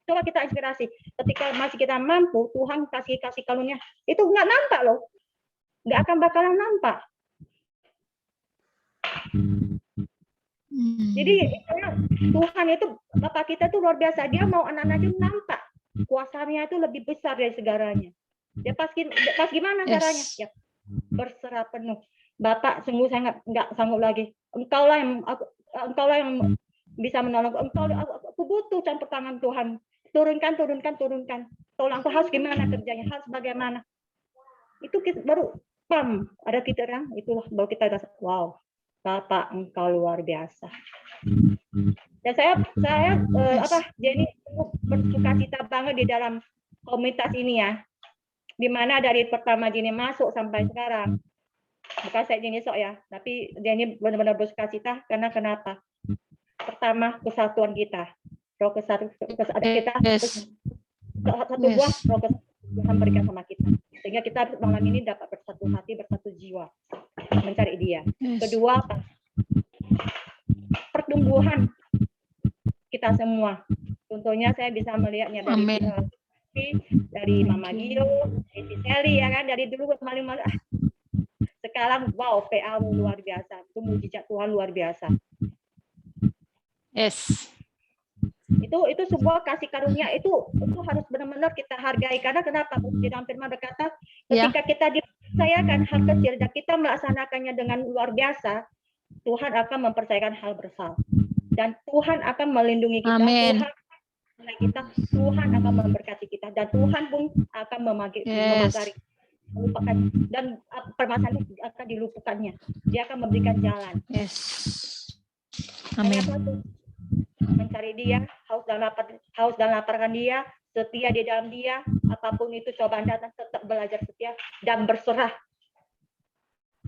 coba kita inspirasi, ketika masih kita mampu, Tuhan kasih karunia, itu nggak nampak loh, nggak akan bakalan nampak. Jadi Tuhan itu Bapak kita tuh luar biasa. Dia mau anak-anak itu nampak kuasanya itu lebih besar dari segalanya. Dia pas gimana caranya? Ya, berserah penuh. Bapak sungguh saya nggak sanggup lagi. Engkaulah yang bisa menolong. Aku butuh campur tangan Tuhan. Turunkan. Tolong aku harus gimana kerjanya? Harus bagaimana? Itu baru ada titik terang. Itulah baru kita rasa wow. Bapak engkau luar biasa. Dan saya Jenny bersukacita banget di dalam komunitas ini ya. Di mana dari pertama Jenny masuk sampai sekarang. Bukan saya Jenny sok ya, tapi Jenny benar-benar bersukacita karena kenapa? Pertama, kesatuan kita. Roh kesatuan kita. Satu buah roh kesatuan Tuhan berikan sama kita. Sehingga kita malam ini dapat bersatu hati, bersatu jiwa. Mencari Dia. Kedua, pertumbuhan kita semua. Contohnya saya bisa melihatnya dari Mama Gio, dari Sally ya kan, dari dulu malu-malu. Sekarang wow, PA luar biasa. Itu mujizat Tuhan luar biasa. Yes. Itu sebuah kasih karunia itu harus benar-benar kita hargai. Karena kenapa? Di dalam firman berkata, ketika kita dipercayakan hal kecil dan kita melaksanakannya dengan luar biasa, Tuhan akan mempercayakan hal besar. Dan Tuhan akan melindungi kita. Amin. kita, Tuhan akan memberkati kita dan Tuhan pun akan memagari, melupakan, dan permasalahan itu akan dilupakannya. Dia akan memberikan jalan. Yes. Hanya Amin. satu, mencari Dia, haus dan laparkan Dia, setia di dalam Dia, apapun itu cobaan datang, tetap belajar setia dan berserah.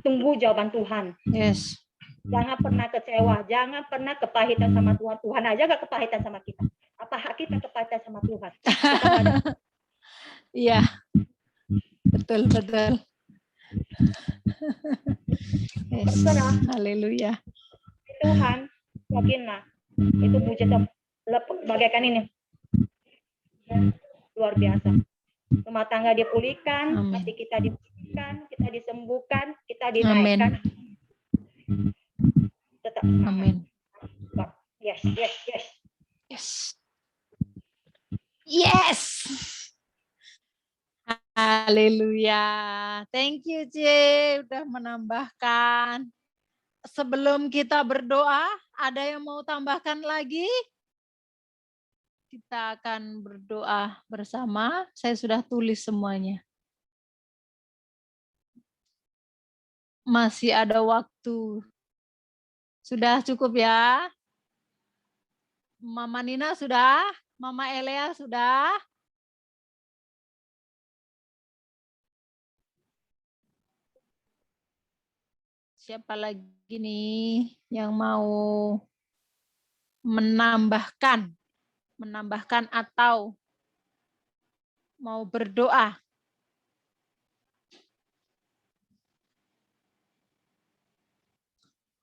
Tunggu jawaban Tuhan. Yes. Jangan pernah kecewa, jangan pernah kepahitan sama Tuhan. Tuhan aja gak kepahitan sama kita. Apa hak kita kepahitan sama Tuhan? Iya. Betul. Yes. Berserah. Haleluya. Tuhan, yakinlah. Itu mujizat bagaikan ini. Luar biasa. Rumah tangga dipulihkan, Amin. hati kita dipulihkan, kita disembuhkan, kita dinaikkan. Tetap semangat. Amin. Yes. Yes. Haleluya. Thank you, C, udah menambahkan. Sebelum kita berdoa, ada yang mau tambahkan lagi? Kita akan berdoa bersama. Saya sudah tulis semuanya. Masih ada waktu. Sudah cukup ya? Mama Nina sudah? Mama Elea sudah? Siapa lagi nih yang mau menambahkan atau mau berdoa?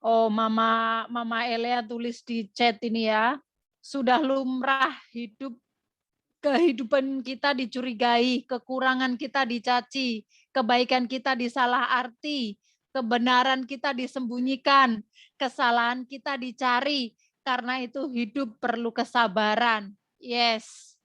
Oh, Mama Elea tulis di chat ini ya. Sudah lumrah kehidupan kita dicurigai, kekurangan kita dicaci, kebaikan kita disalah arti, kebenaran kita disembunyikan, kesalahan kita dicari. Karena itu hidup perlu kesabaran. Yes.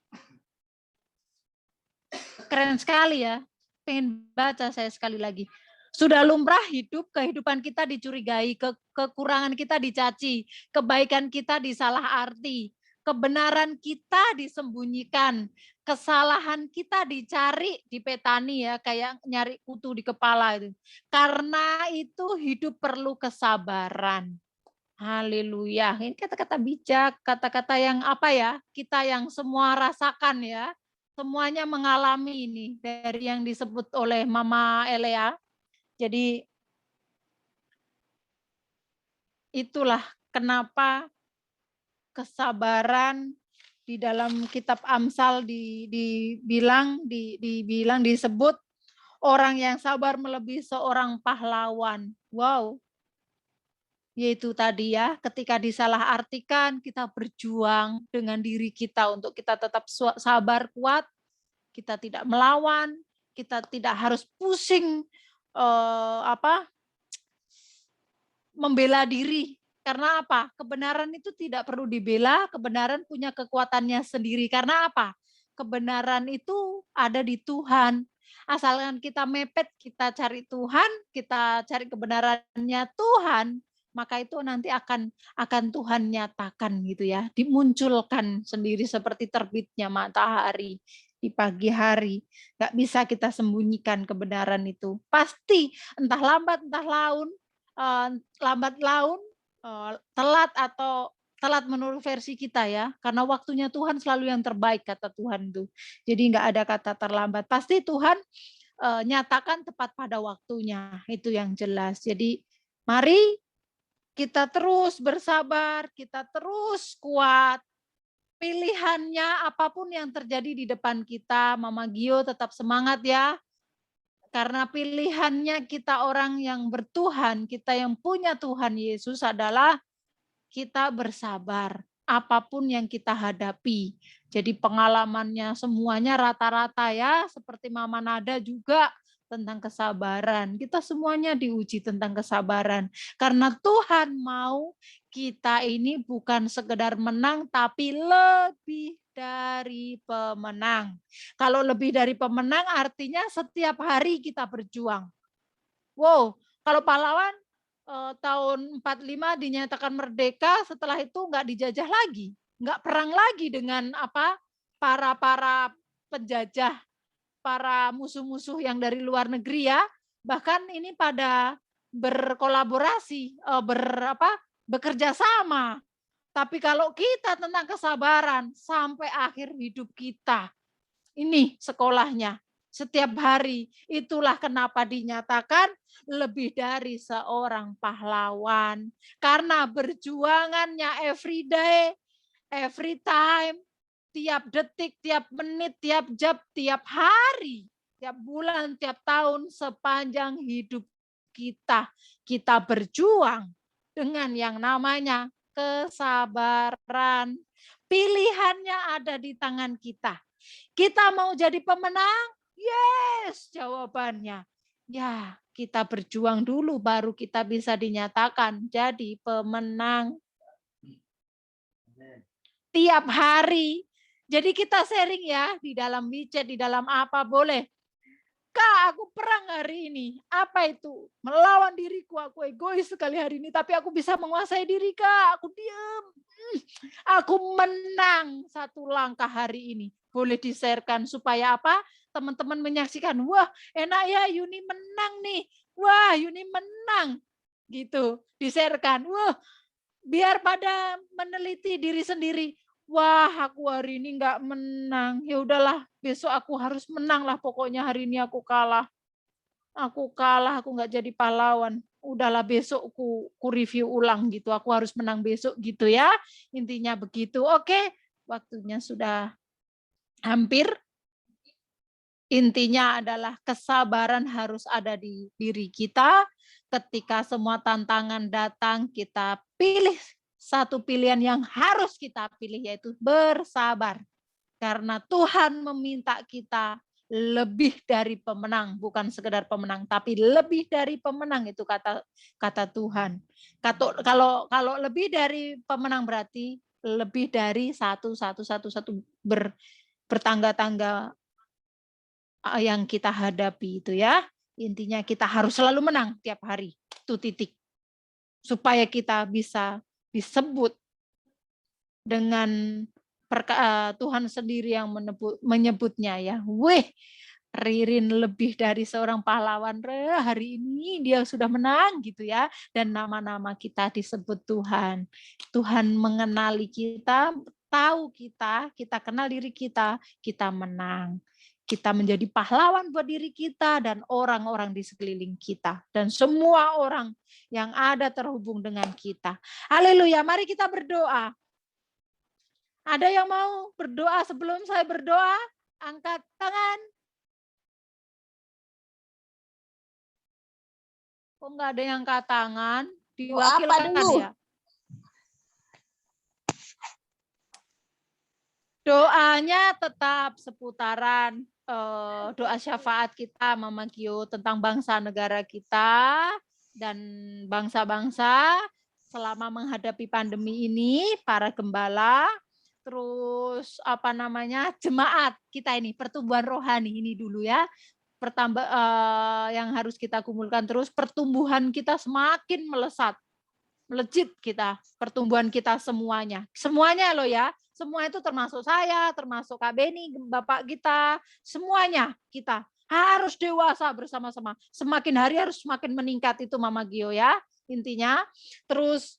Keren sekali ya. Pengen baca saya sekali lagi. Sudah lumrah kehidupan kita dicurigai, kekurangan kita dicaci, kebaikan kita disalah arti, kebenaran kita disembunyikan, kesalahan kita dicari, dipetani ya, kayak nyari kutu di kepala itu. Karena itu hidup perlu kesabaran. Haleluya. Ini kata-kata bijak, kata-kata yang apa ya? Kita yang semua rasakan ya. Semuanya mengalami ini dari yang disebut oleh Mama Elea. Jadi itulah kenapa kesabaran di dalam kitab Amsal disebut orang yang sabar melebihi seorang pahlawan. Wow. Yaitu tadi ya, ketika disalahartikan kita berjuang dengan diri kita untuk kita tetap sabar kuat, kita tidak melawan, kita tidak harus pusing membela diri. Karena apa? Kebenaran itu tidak perlu dibela, kebenaran punya kekuatannya sendiri. Karena apa? Kebenaran itu ada di Tuhan. Asalkan kita mepet, kita cari Tuhan, kita cari kebenarannya Tuhan, maka itu nanti akan Tuhan nyatakan gitu ya, dimunculkan sendiri seperti terbitnya matahari di pagi hari. Nggak bisa kita sembunyikan kebenaran itu. Pasti entah lambat entah laun, telat menurut versi kita ya, karena waktunya Tuhan selalu yang terbaik kata Tuhan itu. Jadi nggak ada kata terlambat. Pasti Tuhan nyatakan tepat pada waktunya, itu yang jelas. Jadi mari kita terus bersabar, kita terus kuat. Pilihannya apapun yang terjadi di depan kita, Mama Gio tetap semangat ya. Karena pilihannya kita orang yang bertuhan, kita yang punya Tuhan Yesus adalah kita bersabar. Apapun yang kita hadapi. Jadi pengalamannya semuanya rata-rata ya, seperti Mama Nada juga tentang kesabaran. Kita semuanya diuji tentang kesabaran. Karena Tuhan mau kita ini bukan sekedar menang, tapi lebih dari pemenang. Kalau lebih dari pemenang artinya setiap hari kita berjuang. Wow, kalau pahlawan tahun 45 dinyatakan merdeka, setelah itu nggak dijajah lagi. nggak perang lagi dengan para penjajah, para musuh-musuh yang dari luar negeri ya. Bahkan ini pada berkolaborasi, bekerja sama. Tapi kalau kita tentang kesabaran sampai akhir hidup kita, ini sekolahnya setiap hari. Itulah kenapa dinyatakan lebih dari seorang pahlawan. Karena berjuangannya every day, every time, tiap detik, tiap menit, tiap jam, tiap hari, tiap bulan, tiap tahun, sepanjang hidup kita berjuang dengan yang namanya kesabaran. Pilihannya ada di tangan kita. Kita mau jadi pemenang? Yes, jawabannya. Ya, kita berjuang dulu baru kita bisa dinyatakan jadi pemenang. Tiap hari. Jadi kita sharing ya di dalam WeChat, di dalam apa boleh. Kak, aku perang hari ini. Apa itu? Melawan diriku. Aku egois sekali hari ini. Tapi aku bisa menguasai diri, Kak. Aku diam. Aku menang satu langkah hari ini. Boleh di-sharekan supaya apa? Teman-teman menyaksikan. Wah, enak ya Yuni menang nih. Wah, Yuni menang. Gitu. Di-sharekan. Wah, biar pada meneliti diri sendiri. Wah, aku hari ini nggak menang. Ya udahlah, besok aku harus menang lah. Pokoknya hari ini aku kalah. Aku kalah, aku nggak jadi pahlawan. Udahlah besok ku review ulang gitu. Aku harus menang besok gitu ya. Intinya begitu. Oke, waktunya sudah hampir. Intinya adalah kesabaran harus ada di diri kita. Ketika semua tantangan datang, kita pilih satu pilihan yang harus kita pilih, yaitu bersabar. Karena Tuhan meminta kita lebih dari pemenang, bukan sekedar pemenang, tapi lebih dari pemenang, itu kata Tuhan. Kalau lebih dari pemenang berarti lebih dari satu bertangga-tangga yang kita hadapi itu ya. Intinya kita harus selalu menang tiap hari. Itu titik. Supaya kita bisa disebut dengan Tuhan sendiri yang menyebutnya ya. Weh, Ririn lebih dari seorang pahlawan. Hari ini dia sudah menang gitu ya. Dan nama-nama kita disebut Tuhan. Tuhan mengenali kita, tahu kita kenal diri kita menang. Kita menjadi pahlawan buat diri kita dan orang-orang di sekeliling kita. Dan semua orang yang ada terhubung dengan kita. Haleluya, mari kita berdoa. Ada yang mau berdoa sebelum saya berdoa? Angkat tangan. Kok nggak ada yang angkat tangan? Diwakilkan ya. Doanya tetap seputaran doa syafaat kita Mama Gio tentang bangsa negara kita dan bangsa-bangsa selama menghadapi pandemi ini, para gembala, terus jemaat kita ini, pertumbuhan rohani ini dulu ya. Yang harus kita kumpulkan terus, pertumbuhan kita semakin melejit kita, pertumbuhan kita semuanya loh ya. Semua itu termasuk saya, termasuk Kak Beni, Bapak kita, semuanya kita harus dewasa bersama-sama. Semakin hari harus semakin meningkat itu Mama Gio ya, intinya. Terus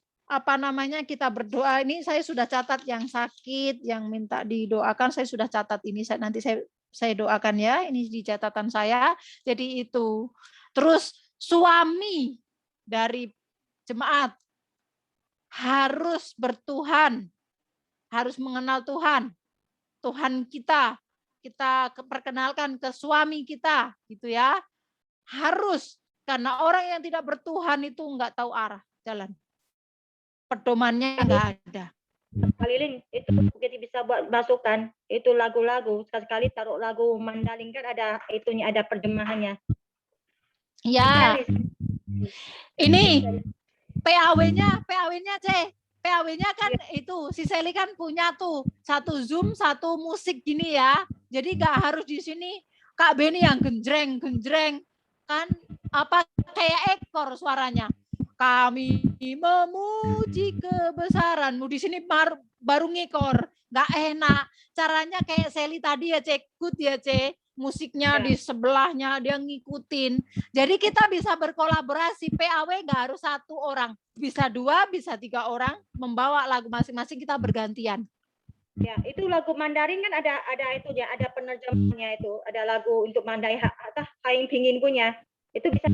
kita berdoa, ini saya sudah catat yang sakit, yang minta didoakan, saya sudah catat ini, nanti saya doakan ya, ini di catatan saya. Jadi itu. Terus suami dari jemaat harus bertuhan, harus mengenal Tuhan. Tuhan kita perkenalkan ke suami kita, gitu ya. Harus, karena orang yang tidak bertuhan itu nggak tahu arah jalan. Pedomannya nggak ada. Kak Lilin, itu kita bisa buat masukan, itu lagu-lagu, sekali-kali taruh lagu Mandaling kan ada itunya, ada perjemahannya. Ya. Ini PAW-nya PAW-nya kan itu, si Sally kan punya tuh, satu Zoom, satu musik gini ya. Jadi nggak harus di sini Kak Beni yang genjreng, kan kayak ekor suaranya. Kami memuji kebesaranmu. Di sini baru ngikor. Nggak enak. Caranya kayak Sally tadi ya, Cekut ya, musiknya di sebelahnya dia ngikutin. Jadi kita bisa berkolaborasi. PAW nggak harus 1 orang, bisa 2, bisa 3 orang membawa lagu masing-masing, kita bergantian. Ya, itu lagu Mandarin kan ada itu ya, ada penerjemahnya itu, ada lagu untuk Mandai Haing Pingin punya. Itu bisa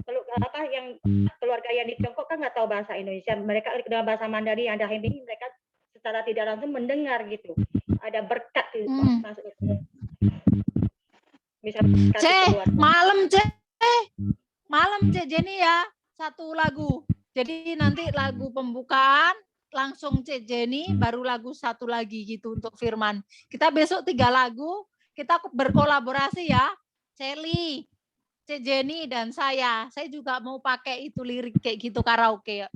kalau apa yang keluarga yang di Tiongkok kan nggak tahu bahasa Indonesia, mereka dalam bahasa Mandarin ada Haing Pingin, mereka secara tidak langsung mendengar gitu. Ada berkat gitu masuk itu. Bisa malam Jenny ya, 1 lagu. Jadi nanti lagu pembukaan langsung Jenny, baru lagu 1 lagi gitu untuk Firman. Kita besok 3 lagu, kita berkolaborasi ya. Sally, Jenny dan saya. Saya juga mau pakai itu lirik kayak gitu karaoke ya.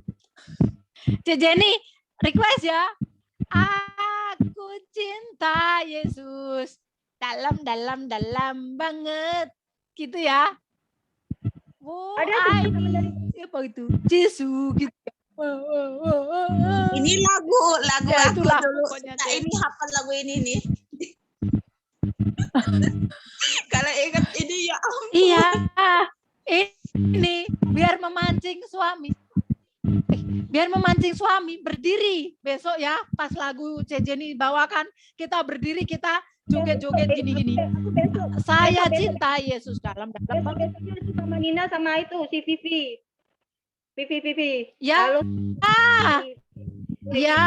Jenny, request ya. Aku cinta Yesus. Dalam banget. Gitu ya. Ada apa itu? Yesus gitu. Ini lagu Ya, aku itulah dulu. pokoknya, Nah, ini hafal lagu ini nih. Kalau ingat ini ya ampun. Iya. Ini biar memancing suami. Biar memancing suami berdiri besok ya, pas lagu Jenny bawakan, kita berdiri, kita joget-joget gini-gini. Saya cinta Yesus dalam sama Nina sama itu si Vivi. Ya. Halo. Ya,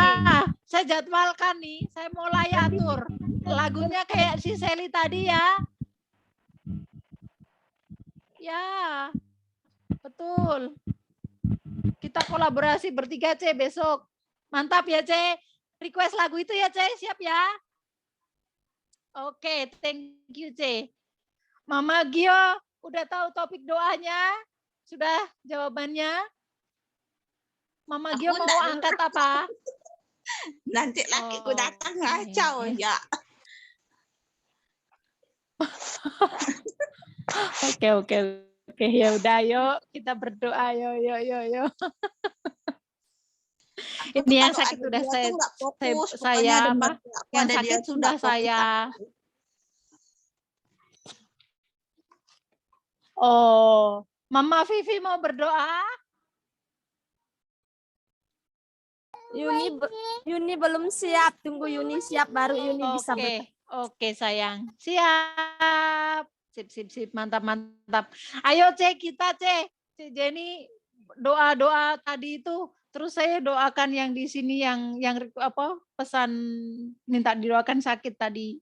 saya jadwalkan nih, saya mulai atur. Lagunya kayak si Sally tadi ya. Ya, betul. Kita kolaborasi bertiga, besok. Mantap ya, Request lagu itu ya, siap ya? Oke, thank you, Mama Gio, udah tahu topik doanya? Sudah jawabannya? Mama Gio mau angkat apa? Nanti lakiku datang ngacau ya. Oke. Ya udah, yuk kita berdoa, yuk. Ini yang sakit sudah saya apa? Yang sakit sudah saya. Oh, Mama Vivi mau berdoa? Yuni belum siap, tunggu Yuni siap baru Yuni bisa berdoa. Oke sayang, siap. Sip, mantap. Ayo kita Jenny doa tadi itu, terus saya doakan yang di sini yang apa pesan minta didoakan sakit tadi.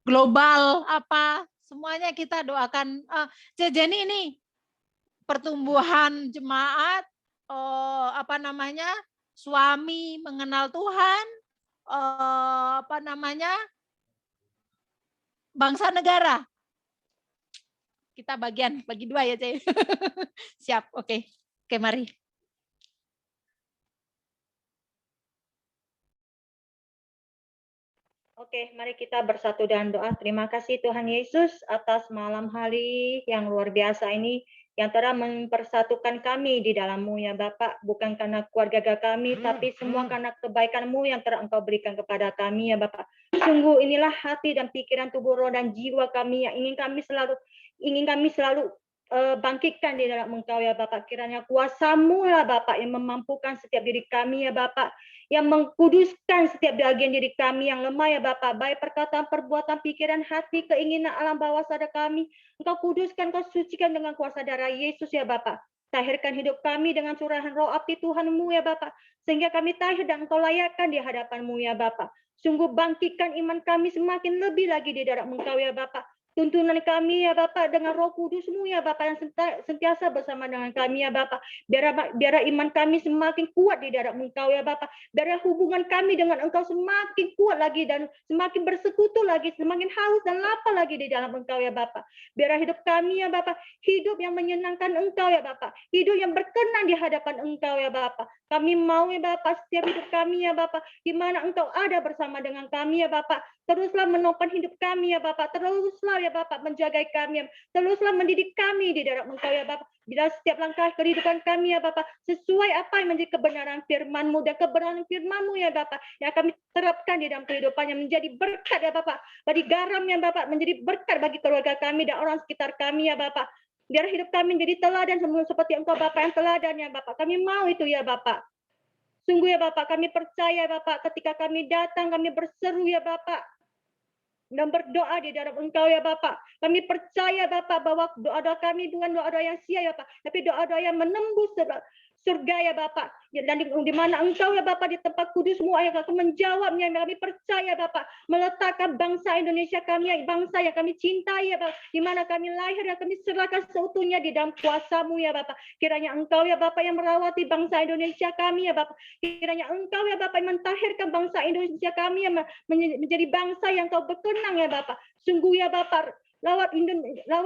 Global apa semuanya kita doakan. Jenny ini pertumbuhan jemaat, apa namanya, suami mengenal Tuhan, apa namanya, bangsa negara. Kita bagi 2 ya, Siap, oke, mari. Oke, mari kita bersatu dalam doa. Terima kasih Tuhan Yesus atas malam hari yang luar biasa ini, yang telah mempersatukan kami di dalam-Mu ya Bapak, bukan karena keluarga kami, tapi semua karena kebaikan-Mu yang telah Engkau berikan kepada kami ya Bapak. Sungguh inilah hati dan pikiran, tubuh, roh, dan jiwa kami yang ingin kami selalu bangkitkan di dalam Engkau ya Bapak. Kiranya kuasa-Mu lah Bapak yang memampukan setiap diri kami ya Bapak, yang mengkuduskan setiap bagian diri kami yang lemah ya Bapak, baik perkataan, perbuatan, pikiran, hati, keinginan alam bawah sadar kami. Engkau kuduskan, Engkau sucikan dengan kuasa darah Yesus ya Bapak. Tahirkan hidup kami dengan curahan roh api Tuhan-Mu ya Bapak, sehingga kami tahir dan Engkau layakkan di hadapan-Mu ya Bapak. Sungguh bangkitkan iman kami semakin lebih lagi di dalam Engkau ya Bapak. Tuntunan kami ya Bapak dengan Roh Kudus-Mu ya Bapak yang sentiasa bersama dengan kami ya Bapak. Biar iman kami semakin kuat di dalam Engkau ya Bapak. Biar hubungan kami dengan Engkau semakin kuat lagi dan semakin bersekutu lagi, semakin haus dan lapar lagi di dalam Engkau ya Bapak. Biar hidup kami ya Bapak, hidup yang menyenangkan Engkau ya Bapak. Hidup yang berkenan di hadapan Engkau ya Bapak. Kami mau ya Bapak, setiap hidup kami ya Bapak, di mana Engkau ada bersama dengan kami ya Bapak. Teruslah menopang hidup kami ya Bapak. Teruslah ya Bapak menjaga kami. Teruslah mendidik kami di dalam Engkau ya Bapak. Bila setiap langkah kehidupan kami ya Bapak sesuai apa yang menjadi kebenaran firman-Mu dan kebenaran firman-Mu ya Bapak yang kami terapkan di dalam kehidupannya menjadi berkat ya Bapak. Bagi garam ya Bapak menjadi berkat bagi keluarga kami dan orang sekitar kami ya Bapak. Biar hidup kami menjadi teladan seperti Engkau Bapak yang teladan ya Bapak. Kami mau itu ya Bapak. Sungguh ya Bapak, kami percaya Bapak ketika kami datang, kami berseru ya Bapak. Dan berdoa di dalam Engkau ya Bapak. Kami percaya Bapak bahwa doa-doa kami bukan doa-doa yang sia ya Bapak. Tapi doa-doa yang menembus surga ya Bapak. Dan di mana Engkau ya Bapak di tempat kudus-Mu yang akan menjawabnya. Kami percaya Bapak. Meletakkan bangsa Indonesia kami, bangsa yang kami cintai ya Bapak. Di mana kami lahir dan kami serahkan seutuhnya di dalam kuasa-Mu ya Bapak. Kiranya Engkau ya Bapak yang merawati bangsa Indonesia kami ya Bapak. Kiranya Engkau ya Bapak yang mentahirkan bangsa Indonesia kami yang menjadi bangsa yang Kau berkenan ya Bapak. Sungguh ya Bapak, lawat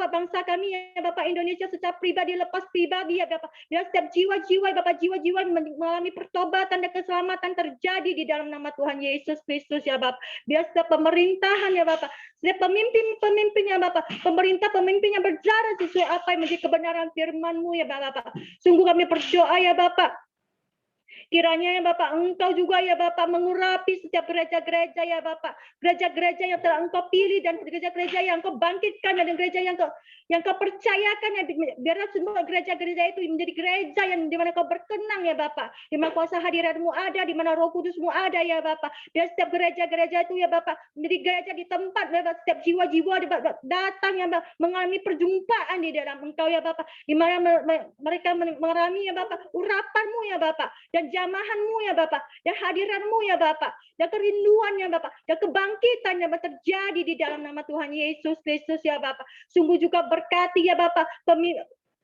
bangsa kami ya Bapak Indonesia secara pribadi lepas pribadi ya Bapak. Dan setiap jiwa-jiwa Bapak, jiwa-jiwa mengalami pertobatan dan keselamatan terjadi di dalam nama Tuhan Yesus Kristus ya Bapak. Biar setiap pemerintahan ya Bapak, setiap pemimpin-pemimpin ya Bapak, pemimpin yang berjalan sesuai apa yang menjadi kebenaran firman-Mu ya Bapak. Sungguh kami berdoa ya Bapak. Kiranya ya Bapak, Engkau juga ya Bapak mengurapi setiap gereja-gereja ya Bapak. Gereja-gereja yang telah Engkau pilih dan gereja-gereja yang Engkau bangkitkan dan gereja yang Kau percayakan ya. Biar semua gereja-gereja itu menjadi gereja yang di mana Kau berkenan ya Bapak. Di mana kuasa hadirat-Mu ada, di mana Roh Kudus-Mu ada ya Bapak. Biar setiap gereja-gereja itu ya Bapak menjadi gereja di tempat ya Bapak. Setiap jiwa-jiwa datang ya Bapak mengalami perjumpaan di dalam Engkau ya Bapak. Di mana mereka mengalami ya Bapak urapan-Mu ya Bapak. Dan jamahan-Mu ya Bapak, dan hadiran-Mu ya Bapak, dan kerinduan ya Bapak, dan kebangkitan yang terjadi di dalam nama Tuhan Yesus Kristus ya Bapak. Sungguh juga berkati ya Bapak,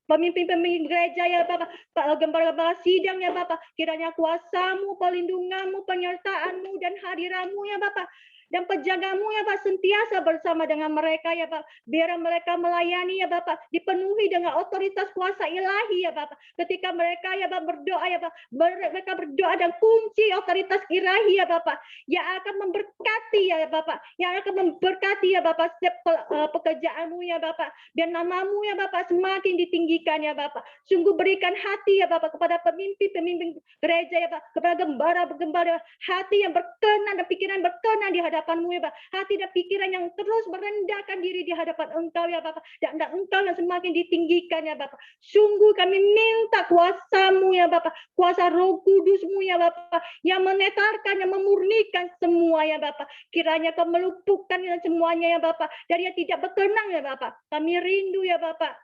pemimpin-pemimpin gereja ya Bapak, gembala-gembala sidang ya Bapak, kiranya kuasa-Mu, pelindungan-Mu, penyertaan-Mu, dan hadiran-Mu ya Bapak. Dan penjaga-Mu ya Pak sentiasa bersama dengan mereka ya Pak. Biar mereka melayani ya Bapak dipenuhi dengan otoritas kuasa ilahi ya Bapak. Ketika mereka ya Bapak berdoa ya Pak, mereka berdoa dan kunci otoritas ilahi ya Bapak yang akan memberkati ya Bapak, yang akan memberkati ya Bapak setiap pekerjaan-Mu ya Bapak. Dan nama-Mu ya Bapak semakin ditinggikan ya Bapak. Sungguh berikan hati ya Bapak kepada pemimpin-pemimpin gereja ya Pak, kepada gembala-gembala hati yang berkenan dan pikiran berkenan di hadapan-Mu ya Bapak. Hati dan pikiran yang terus merendahkan diri di hadapan Engkau ya Bapak. Dan Engkau yang semakin ditinggikan ya Bapak. Sungguh kami minta kuasa-Mu ya Bapak. Kuasa Roh Kudus-Mu ya Bapak. Yang menetarkan, yang memurnikan semua ya Bapak. Kiranya Kau meluputkan semuanya ya Bapak. Dan yang tidak berkenan ya Bapak. Kami rindu ya Bapak.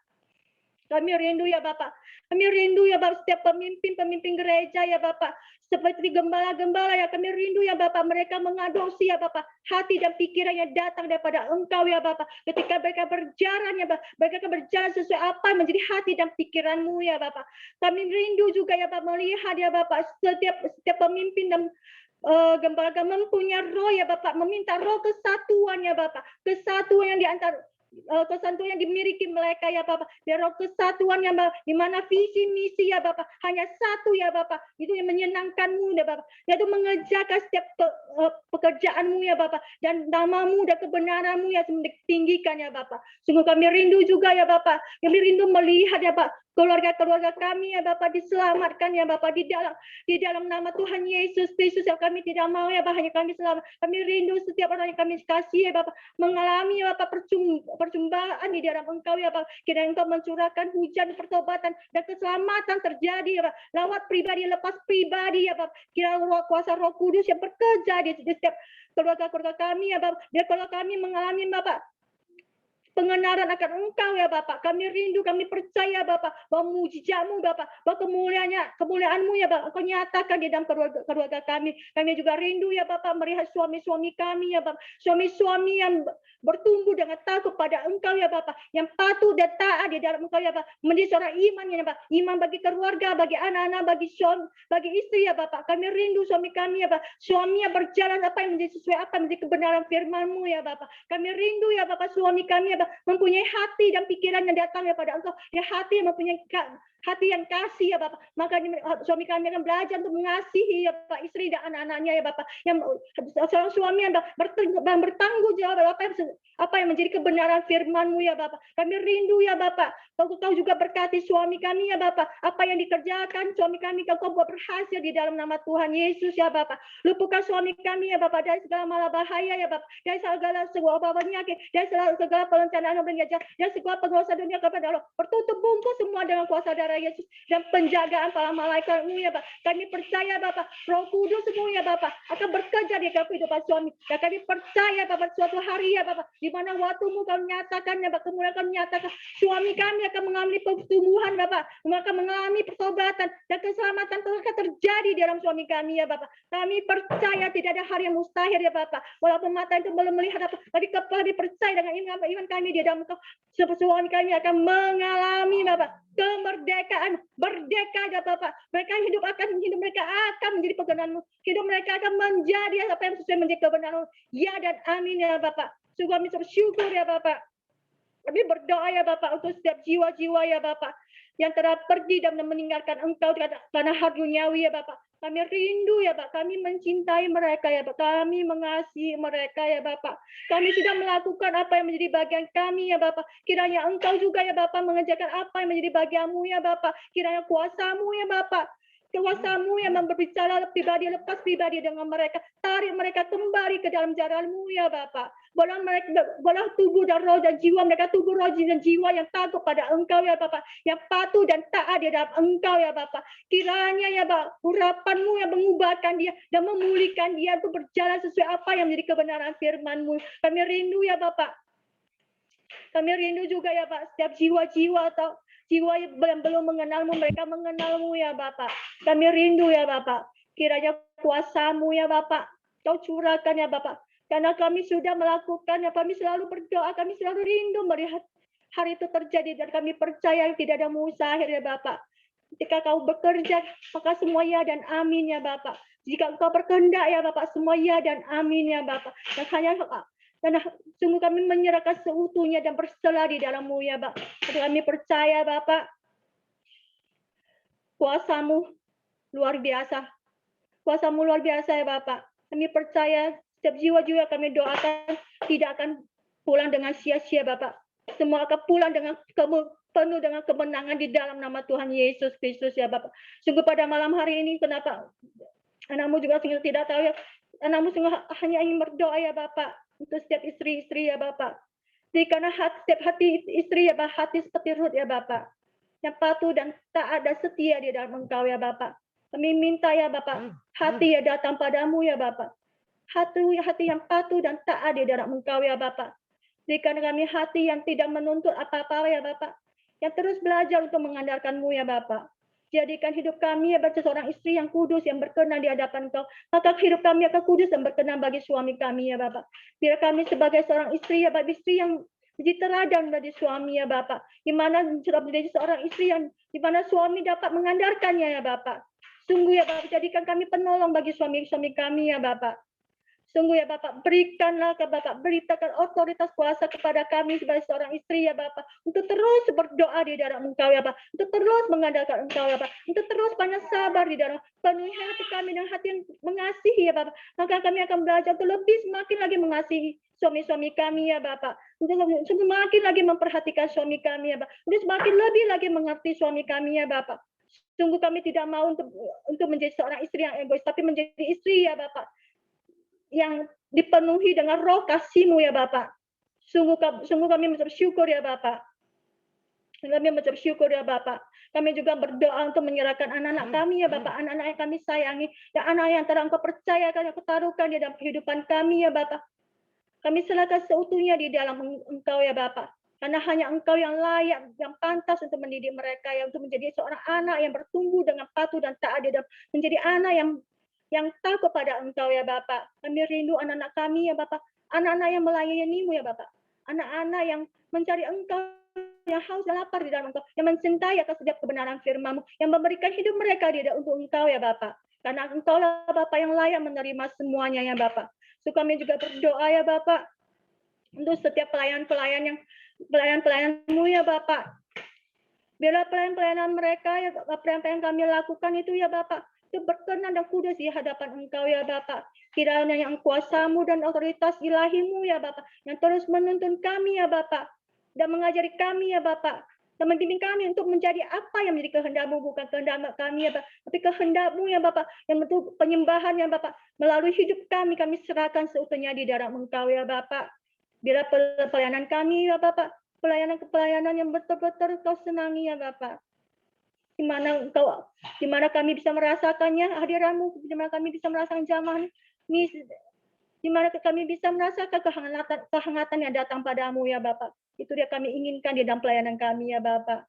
Kami rindu ya Bapak. Kami rindu ya Bapak setiap pemimpin-pemimpin gereja ya Bapak. Seperti gembala-gembala ya kami rindu ya Bapak. Mereka mengadopsi ya Bapak. Hati dan pikiran yang datang daripada Engkau ya Bapak. Ketika mereka berjalan ya Bapak. Mereka berjalan sesuai apa yang menjadi hati dan pikiran-Mu ya Bapak. Kami rindu juga ya Bapak melihat ya Bapak. Setiap pemimpin dan gembala-gembala mempunyai roh ya Bapak. Meminta roh kesatuan ya Bapak. Kesatuan yang diantara kesatuan yang dimiliki mereka ya Bapak, dan roh kesatuan yang di mana visi misi ya Bapak hanya satu ya Bapak, itu yang menyenangkan-Mu ya Bapak, yaitu mengerjakan setiap pekerjaan-Mu ya Bapak, dan nama-Mu dan kebenaran-Mu yang ditinggikan ya Bapak. Sungguh kami rindu juga ya Bapak, kami rindu melihat ya Pak keluarga-keluarga kami ya Bapak diselamatkan ya Bapak di dalam nama Tuhan Yesus Kristus yang kami tidak mau ya Bapak hanya kami selamat. Kami rindu setiap orang yang kami kasih ya Bapak mengalami ya Bapak perjumpaan di dalam Engkau ya Bapak. Kiranya Engkau mencurahkan hujan pertobatan dan keselamatan terjadi ya Bapak. Lawat pribadi lepas pribadi ya Bapak. Kiranya kuasa Roh Kudus yang bekerja di setiap keluarga-keluarga kami ya Bapak. Dan kalau kami mengalami Bapak pengenalan akan Engkau ya Bapak. Kami rindu, kami percaya Bapak bahwa mujizat-Mu Bapak, bahwa kemuliaan-Mu ya Bapak Engkau nyatakan di dalam keluarga kami. Kami juga rindu ya Bapak melihat suami-suami kami ya Bapak. Suami-suami yang bertumbuh dengan takut pada Engkau ya Bapak, yang patuh dan taat di dalam Engkau ya Bapak. Menjadi seorang iman ya Bapak, iman bagi keluarga, bagi anak-anak, bagi suami, bagi istri ya Bapak. Kami rindu suami kami ya Bapak. Suami yang berjalan apa yang menjadi sesuai apa yang menjadi kebenaran firman-Mu ya Bapak. Kami rindu ya Bapak suami kami ya Bapak mempunyai hati dan pikiran yang datang daripada Engkau. Ya hati yang mempunyai hati yang kasih ya Bapak. Maka suami kami akan belajar untuk mengasihi ya Bapak, istri dan anak-anaknya ya Bapak. Yang seorang suami yang bertanggung jawab apa yang menjadi kebenaran firman-Mu ya Bapak. Kami rindu ya Bapak. Kau juga berkati suami kami ya Bapak. Apa yang dikerjakan suami kami Kau buat berhasil di dalam nama Tuhan Yesus ya Bapak. Luputkan suami kami ya Bapak dari segala malah bahaya ya Bapak. Dari segala penyakit, dari segala perencanaan dan segala penguasa dunia kepada Allah. Bertutup bungkus semua dengan kuasa darah Yesus dan penjagaan para malaikat-Mu ya Bapak. Kami percaya Bapak, Roh Kudus-Mu ya Bapak akan bekerja di kehidupan suami. Dan kami percaya Bapak suatu hari ya Bapak, di mana waktu-Mu Kau nyatakan ya Bapak, kemudian Kau nyatakan suami kami akan mengalami pertumbuhan Bapak, akan mengalami pertobatan dan keselamatan akan terjadi di dalam suami kami ya Bapak. Kami percaya tidak ada hari yang mustahil ya Bapak. Walaupun mata itu belum melihat apa, tapi kami percaya dengan iman kami di dalam Engkau. Suami kami akan mengalami Bapak kemerdekaan, merdeka ya Bapak. Hidup mereka akan menjadi kebenaran-Mu. Hidup mereka akan menjadi apa yang sesuai menjadi kebenaran-Mu. Ya dan amin ya Bapak. Sungguh kami bersyukur ya Bapak. Kami berdoa ya Bapak untuk setiap jiwa-jiwa ya Bapak yang telah pergi dan meninggalkan Engkau karena hak duniawi ya Bapak. Kami rindu ya Bapak, kami mencintai mereka ya Bapak, kami mengasihi mereka ya Bapak. Kami sudah melakukan apa yang menjadi bagian kami ya Bapak. Kiranya Engkau juga ya Bapak mengerjakan apa yang menjadi bagian-Mu ya Bapak. Kiranya kuasa-Mu ya Bapak. Kuasa-Mu yang berbicara pribadi, lepas pribadi dengan mereka. Tarik mereka kembali ke dalam jalan-Mu ya Bapak. Bola tubuh dan roh dan jiwa mereka, tubuh roh dan jiwa yang takut pada Engkau ya Bapak. Yang patuh dan taat di dalam Engkau ya Bapak. Kiranya ya Bapak, urapan-Mu yang mengubahkan dia dan memulihkan dia untuk berjalan sesuai apa yang menjadi kebenaran firman-Mu. Kami rindu ya Bapak. Kami rindu juga ya Pak, setiap jiwa-jiwa atau jiwa yang belum mengenal-Mu, mereka mengenal-Mu ya Bapak. Kami rindu ya Bapak. Kiranya kuasa-Mu ya Bapak, Kau curahkan ya Bapak. Karena kami sudah melakukan, ya kami selalu berdoa, kami selalu rindu melihat hari itu terjadi. Dan kami percaya tidak ada mustahil ya Bapak. Ketika Kau bekerja, maka semua ya dan amin ya Bapak. Jika Engkau berkehendak ya Bapak, semua ya dan amin ya Bapak. Dan sungguh kami menyerahkan seutuhnya dan berserah di dalam-Mu ya Bapak. Kami percaya Bapak, kuasa-Mu luar biasa. Kuasa-Mu luar biasa ya Bapak. Kami percaya setiap jiwa-jiwa kami doakan tidak akan pulang dengan sia-sia Bapak. Semua akan pulang dengan penuh dengan kemenangan di dalam nama Tuhan Yesus Kristus ya Bapak. Sungguh pada malam hari ini kenapa anak-Mu juga sungguh tidak tahu ya. Anak-Mu sungguh hanya ingin berdoa ya Bapak. Untuk setiap istri-istri ya Bapak. Karena setiap hati istri ya Bapak, hati seperti Ruth ya Bapak. Yang patuh dan taat dan setia di dalam Engkau ya Bapak. Kami minta ya Bapak, hati ya datang padamu ya Bapak. Hati yang patuh dan taat di dalam Engkau ya Bapak. Berikan kami hati yang tidak menuntut apa-apa ya Bapak. Yang terus belajar untuk mengandalkan-Mu ya Bapak. Jadikan hidup kami ya seorang istri yang kudus, yang berkenan di hadapan Engkau. Maka hidup kami akan kudus dan berkenan bagi suami kami ya Bapak. Biar kami sebagai seorang istri ya Bapak, istri yang menjadi teladan bagi suami ya Bapak. Di mana menjadi seorang istri yang di mana suami dapat mengandalkannya ya Bapak. Sungguh ya Bapak, jadikan kami penolong bagi suami-suami kami ya Bapak. Sungguh ya Bapak, berikanlah ke Bapak, beritakan otoritas kuasa kepada kami sebagai seorang istri ya Bapak, untuk terus berdoa di dalam Engkau ya Bapak, untuk terus mengandalkan Engkau ya Bapak, untuk terus banyak sabar di dalam penuhi hati kami dengan hati yang mengasihi ya Bapak. Maka kami akan belajar untuk lebih semakin lagi mengasihi suami-suami kami ya Bapak, untuk semakin lagi memperhatikan suami kami ya Bapak, untuk semakin lebih lagi mengerti suami kami ya Bapak. Sungguh kami tidak mau untuk menjadi seorang istri yang egois, tapi menjadi istri ya Bapak, yang dipenuhi dengan roh kasih-Mu ya Bapak. Sungguh kami bersyukur ya Bapak. Kami bersyukur ya Bapak. Kami juga berdoa untuk menyerahkan anak-anak kami ya Bapak. Anak-anak yang kami sayangi. Dan anak yang telah Engkau percayakan, yang Engkau taruhkan di dalam kehidupan kami ya Bapak. Kami serahkan seutuhnya di dalam Engkau ya Bapak. Karena hanya Engkau yang layak, yang pantas untuk mendidik mereka, yang untuk menjadi seorang anak yang bertumbuh dengan patuh dan taat di dalam menjadi anak yang takut pada Engkau ya Bapak. Kami rindu anak-anak kami ya Bapak. Anak-anak yang melayani-Mu ya Bapak. Anak-anak yang mencari Engkau, yang haus dan lapar di dalam Engkau. Yang mencintai akan setiap kebenaran firman-Mu. Yang memberikan hidup mereka untuk Engkau ya Bapak. Karena Engkau lah Bapak yang layak menerima semuanya ya Bapak. So kami juga berdoa ya Bapak. Untuk setiap pelayan-pelayan-Mu ya Bapak. Biarlah pelayanan mereka, ya Bapak, apa yang kami lakukan itu ya Bapak, itu berkenan dan kudus di hadapan Engkau ya Bapak. Kiranya yang kuasamu dan otoritas ilahimu ya Bapak, yang terus menuntun kami ya Bapak, dan mengajari kami ya Bapak, dan membimbing kami untuk menjadi apa yang menjadi kehendak-Mu, bukan kehendak kami ya Bapak, tapi kehendak-Mu ya Bapak, yang bentuk penyembahan ya Bapak, melalui hidup kami serahkan seutuhnya di dalam Engkau ya Bapak. Biarlah pelayanan kami ya Bapak, pelayanan yang betul-betul Kau senangi ya Bapak. Di mana kami bisa merasakannya hadirat-Mu, di mana kami bisa merasakan jamaah ini, di mana kami bisa merasakan kehangatan yang datang padamu ya Bapak. Itu dia kami inginkan di dalam pelayanan kami ya Bapak.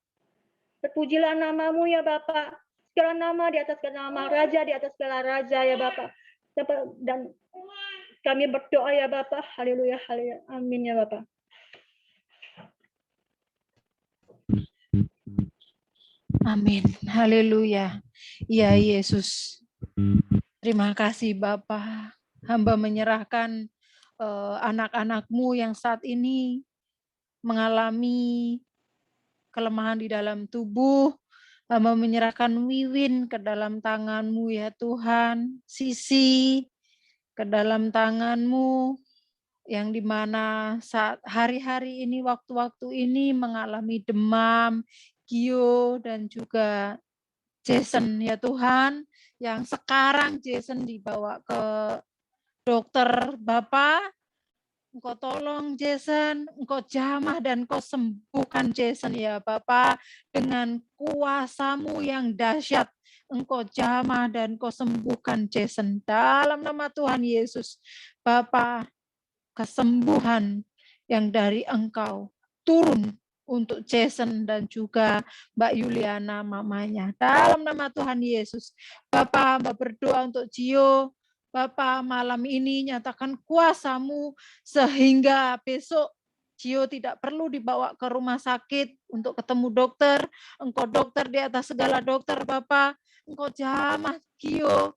Terpujilah nama-Mu ya Bapak. Segala nama di atas segala nama, raja di atas segala raja ya Bapak. Dan kami berdoa ya Bapak. Haleluya, haleluya. Amin ya Bapak. Amin. Haleluya. Ya Yesus. Terima kasih Bapa. Hamba menyerahkan anak-anak-Mu yang saat ini mengalami kelemahan di dalam tubuh. Hamba menyerahkan Wiwin ke dalam tangan-Mu ya Tuhan. Sisi ke dalam tangan-Mu, yang dimana saat hari-hari ini, waktu-waktu ini mengalami demam, Gio dan juga Jason ya Tuhan, yang sekarang Jason dibawa ke dokter. Bapak, Engkau tolong Jason, Engkau jamah dan Engkau sembuhkan Jason ya Bapak, dengan kuasa-Mu yang dahsyat. Engkau jamah dan Engkau sembuhkan Jason dalam nama Tuhan Yesus. Bapak, kesembuhan yang dari Engkau turun untuk Jason dan juga Mbak Yuliana mamanya. Dalam nama Tuhan Yesus. Bapak, Mbak berdoa untuk Gio. Bapak, malam ini nyatakan kuasa-Mu sehingga besok Gio tidak perlu dibawa ke rumah sakit untuk ketemu dokter. Engkau dokter di atas segala dokter, Bapak. Engkau jamah Gio.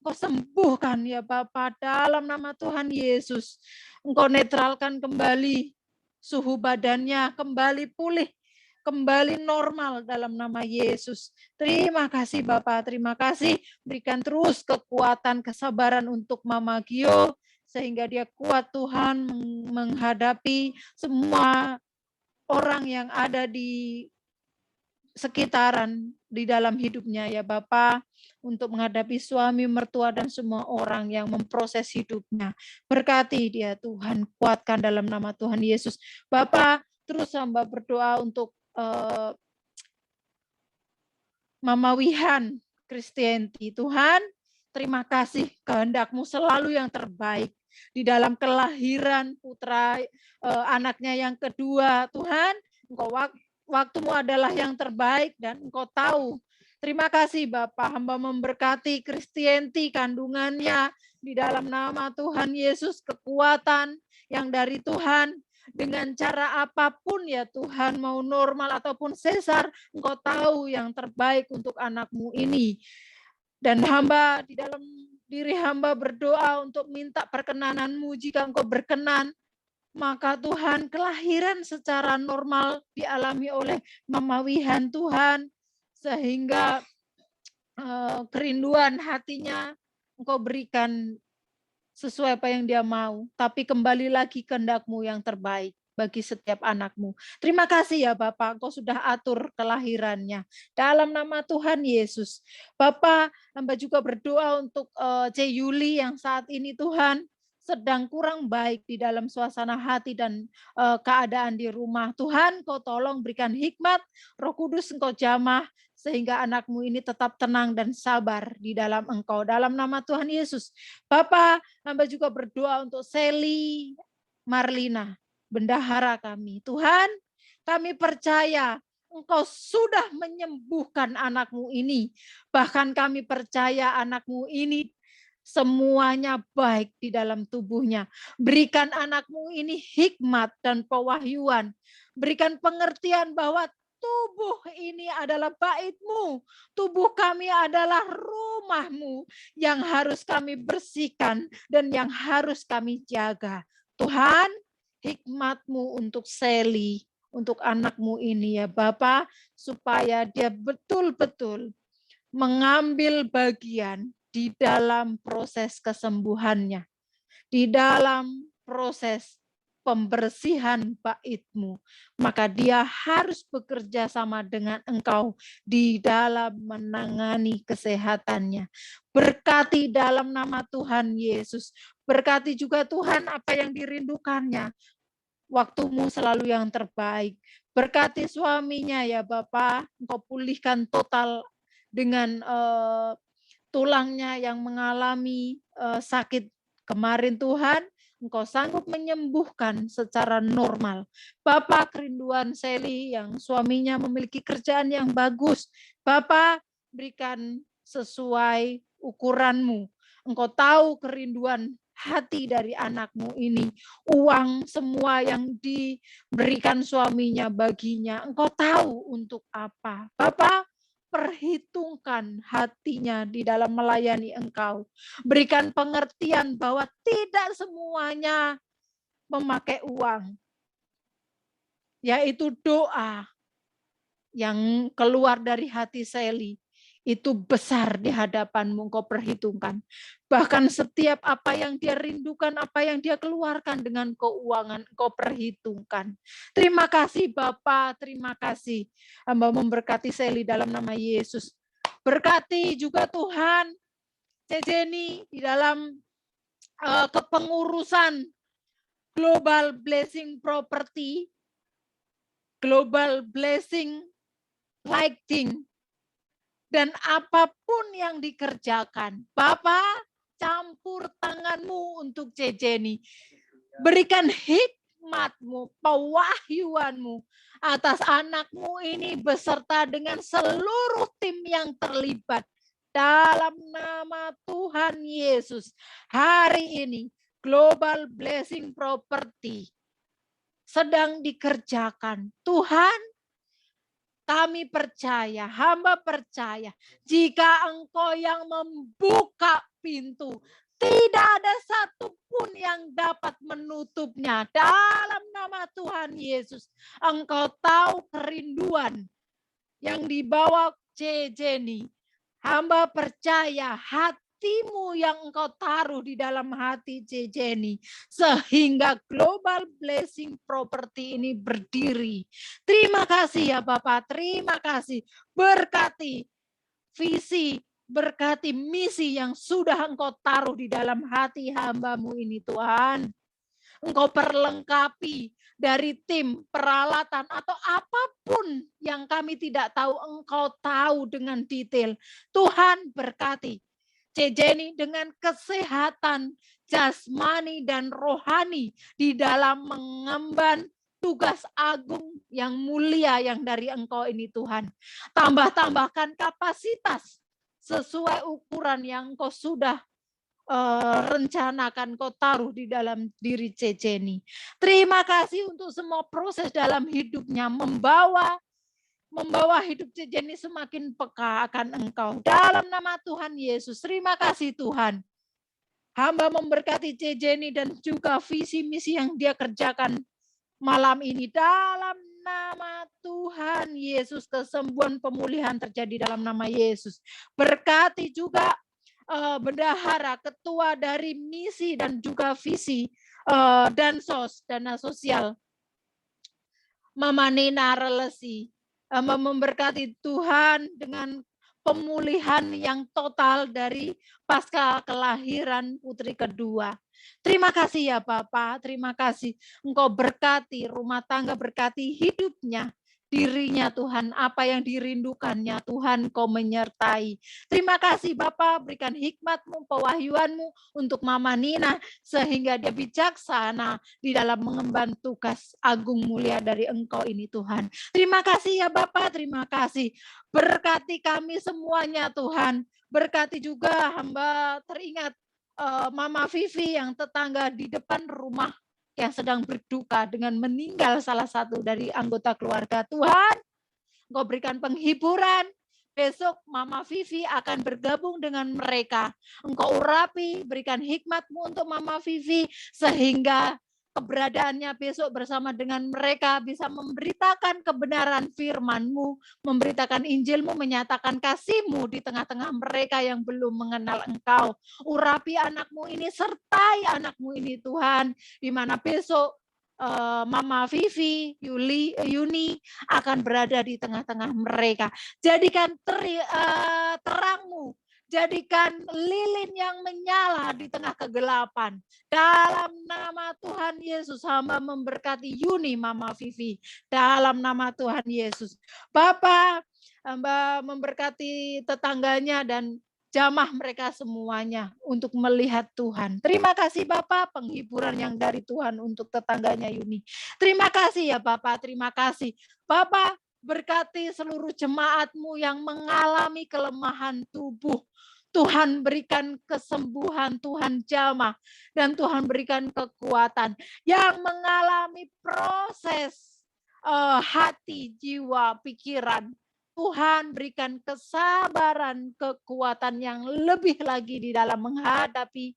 Engkau sembuhkan ya Bapak dalam nama Tuhan Yesus. Engkau netralkan kembali suhu badannya, kembali pulih, kembali normal dalam nama Yesus. Terima kasih Bapak, terima kasih. Berikan terus kekuatan, kesabaran untuk Mama Gio, sehingga dia kuat Tuhan menghadapi semua orang yang ada di sekitaran di dalam hidupnya ya Bapak, untuk menghadapi suami, mertua, dan semua orang yang memproses hidupnya. Berkati dia Tuhan, kuatkan dalam nama Tuhan Yesus. Bapak, terus hamba berdoa untuk Mama Wihan Kristianti. Tuhan, terima kasih, kehendak-Mu selalu yang terbaik di dalam kelahiran putra anaknya yang kedua. Tuhan, Engkau waktu-Mu adalah yang terbaik dan Engkau tahu. Terima kasih Bapak, hamba memberkati Kristianti kandungannya di dalam nama Tuhan Yesus, kekuatan yang dari Tuhan, dengan cara apapun ya Tuhan, mau normal ataupun sesar, Engkau tahu yang terbaik untuk anak-Mu ini. Dan hamba di dalam diri hamba berdoa untuk minta perkenanan-Mu, jika Engkau berkenan, maka Tuhan, kelahiran secara normal dialami oleh Mama Wihan Tuhan, sehingga kerinduan hatinya Engkau berikan sesuai apa yang dia mau, tapi kembali lagi kehendak-Mu yang terbaik bagi setiap anak-Mu. Terima kasih ya Bapak, Engkau sudah atur kelahirannya. Dalam nama Tuhan Yesus. Bapak, hamba juga berdoa untuk C. Yuli yang saat ini Tuhan sedang kurang baik di dalam suasana hati dan keadaan di rumah. Tuhan, Kau tolong berikan hikmat, Roh Kudus Engkau jamah, sehingga anak-Mu ini tetap tenang dan sabar di dalam Engkau. Dalam nama Tuhan Yesus. Bapak, hamba juga berdoa untuk Sally Marlina, bendahara kami. Tuhan, kami percaya Engkau sudah menyembuhkan anak-Mu ini. Bahkan kami percaya anak-Mu ini semuanya baik di dalam tubuhnya. Berikan anak-Mu ini hikmat dan pewahyuan. Berikan pengertian bahwa tubuh ini adalah bait-Mu. Tubuh kami adalah rumah-Mu yang harus kami bersihkan dan yang harus kami jaga. Tuhan, hikmat-Mu untuk Sally, untuk anakmu ini ya Bapa, supaya dia betul-betul mengambil bagian di dalam proses kesembuhannya, di dalam proses pembersihan bait-Mu, maka dia harus bekerja sama dengan Engkau di dalam menangani kesehatannya. Berkati dalam nama Tuhan Yesus, berkati juga Tuhan apa yang dirindukannya, waktumu selalu yang terbaik. Berkati suaminya ya Bapa, Engkau pulihkan total dengan tulangnya yang mengalami sakit kemarin Tuhan, Engkau sanggup menyembuhkan secara normal. Bapak, kerinduan Sally yang suaminya memiliki kerjaan yang bagus, Bapak berikan sesuai ukuran-Mu. Engkau tahu kerinduan hati dari anakmu ini, uang semua yang diberikan suaminya baginya, Engkau tahu untuk apa. Bapak, perhitungkan hatinya di dalam melayani Engkau. Berikan pengertian bahwa tidak semuanya memakai uang, yaitu doa yang keluar dari hati Sally. Itu besar di hadapan-Mu, Engkau perhitungkan. Bahkan setiap apa yang dia rindukan, apa yang dia keluarkan dengan keuangan, Engkau perhitungkan. Terima kasih Bapa, terima kasih. Hamba memberkati Sally dalam nama Yesus. Berkati juga Tuhan, Jenny di dalam kepengurusan Global Blessing Property, Global Blessing Lighting, dan apapun yang dikerjakan, Bapak campur tangan-Mu untuk Jenny. Berikan hikmat-Mu, pewahyuan-Mu atas anak-Mu ini beserta dengan seluruh tim yang terlibat. Dalam nama Tuhan Yesus, hari ini Global Blessing Property sedang dikerjakan. Tuhan, kami percaya, hamba percaya, jika Engkau yang membuka pintu, tidak ada satupun yang dapat menutupnya. Dalam nama Tuhan Yesus, Engkau tahu kerinduan yang dibawa Jenny. Hamba percaya hatimu yang Engkau taruh di dalam hati Jenny, sehingga Global Blessing Property ini berdiri. Terima kasih ya Bapak, terima kasih. Berkati visi, berkati misi yang sudah Engkau taruh di dalam hati hamba-Mu ini Tuhan. Engkau perlengkapi dari tim, peralatan, atau apapun yang kami tidak tahu, Engkau tahu dengan detail. Tuhan berkati Jenny dengan kesehatan jasmani dan rohani di dalam mengemban tugas agung yang mulia yang dari Engkau ini Tuhan. Tambahkan kapasitas sesuai ukuran yang Engkau sudah rencanakan, Kau taruh di dalam diri Jenny. Terima kasih untuk semua proses dalam hidupnya, membawa hidup Jenny semakin peka akan Engkau. Dalam nama Tuhan Yesus, terima kasih Tuhan. Hamba memberkati Jenny dan juga visi misi yang dia kerjakan malam ini. Dalam nama Tuhan Yesus, kesembuhan pemulihan terjadi dalam nama Yesus. Berkati juga bendahara, ketua dari misi dan juga visi Dansos, dana sosial, Mama Nina Relesi, memberkati Tuhan dengan pemulihan yang total dari pasca kelahiran putri kedua. Terima kasih ya Bapak, terima kasih. Engkau berkati rumah tangga, berkati hidupnya, dirinya Tuhan, apa yang dirindukannya Tuhan Kau menyertai. Terima kasih Bapak, berikan hikmat-Mu, pewahyuan-Mu untuk Mama Nina, sehingga dia bijaksana di dalam mengemban tugas agung mulia dari Engkau ini Tuhan. Terima kasih ya Bapak, terima kasih. Berkati kami semuanya Tuhan, berkati juga hamba teringat Mama Vivi yang tetangga di depan rumah yang sedang berduka dengan meninggal salah satu dari anggota keluarga. Tuhan, Engkau berikan penghiburan. Besok Mama Vivi akan bergabung dengan mereka. Engkau urapi, berikan hikmat-Mu untuk Mama Vivi, sehingga keberadaannya besok bersama dengan mereka bisa memberitakan kebenaran firman-Mu, memberitakan Injil-Mu, menyatakan kasih-Mu di tengah-tengah mereka yang belum mengenal Engkau. Urapi anak-Mu ini, sertai anak-Mu ini Tuhan, di mana besok Mama Vivi, Yuni akan berada di tengah-tengah mereka. Jadikan terang-Mu, jadikan lilin yang menyala di tengah kegelapan. Dalam nama Tuhan Yesus, hamba memberkati Yuni, Mama Vivi. Dalam nama Tuhan Yesus. Bapa, hamba memberkati tetangganya dan jamah mereka semuanya untuk melihat Tuhan. Terima kasih Bapak, penghiburan yang dari Tuhan untuk tetangganya Yuni. Terima kasih ya Bapak, terima kasih. Bapak, berkati seluruh jemaat-Mu yang mengalami kelemahan tubuh. Tuhan berikan kesembuhan, Tuhan jamah, dan Tuhan berikan kekuatan. Yang mengalami proses hati, jiwa, pikiran, Tuhan berikan kesabaran, kekuatan yang lebih lagi di dalam menghadapi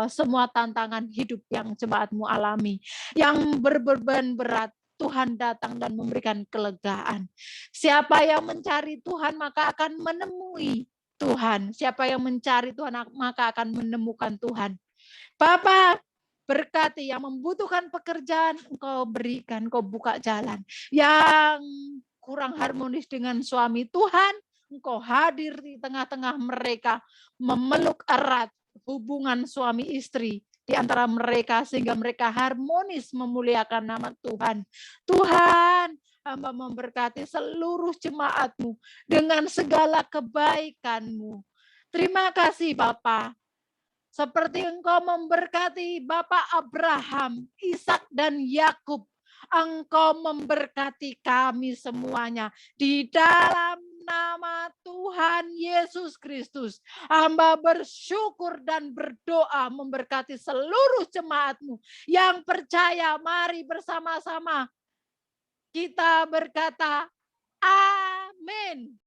semua tantangan hidup yang jemaat-Mu alami. Yang berbeban berat, Tuhan datang dan memberikan kelegaan. Siapa yang mencari Tuhan maka akan menemui Tuhan. Siapa yang mencari Tuhan maka akan menemukan Tuhan. Bapak, berkati yang membutuhkan pekerjaan, Engkau berikan, Engkau buka jalan. Yang kurang harmonis dengan suami Tuhan, Engkau hadir di tengah-tengah mereka, memeluk erat hubungan suami istri di antara mereka sehingga mereka harmonis memuliakan nama Tuhan. Tuhan, hamba memberkati seluruh jemaat-Mu dengan segala kebaikan-Mu. Terima kasih Bapa. Seperti Engkau memberkati Bapak Abraham, Ishak dan Yakub, Engkau memberkati kami semuanya di dalam nama Tuhan Yesus Kristus. Hamba bersyukur dan berdoa memberkati seluruh jemaat-Mu yang percaya. Mari bersama-sama kita berkata amin.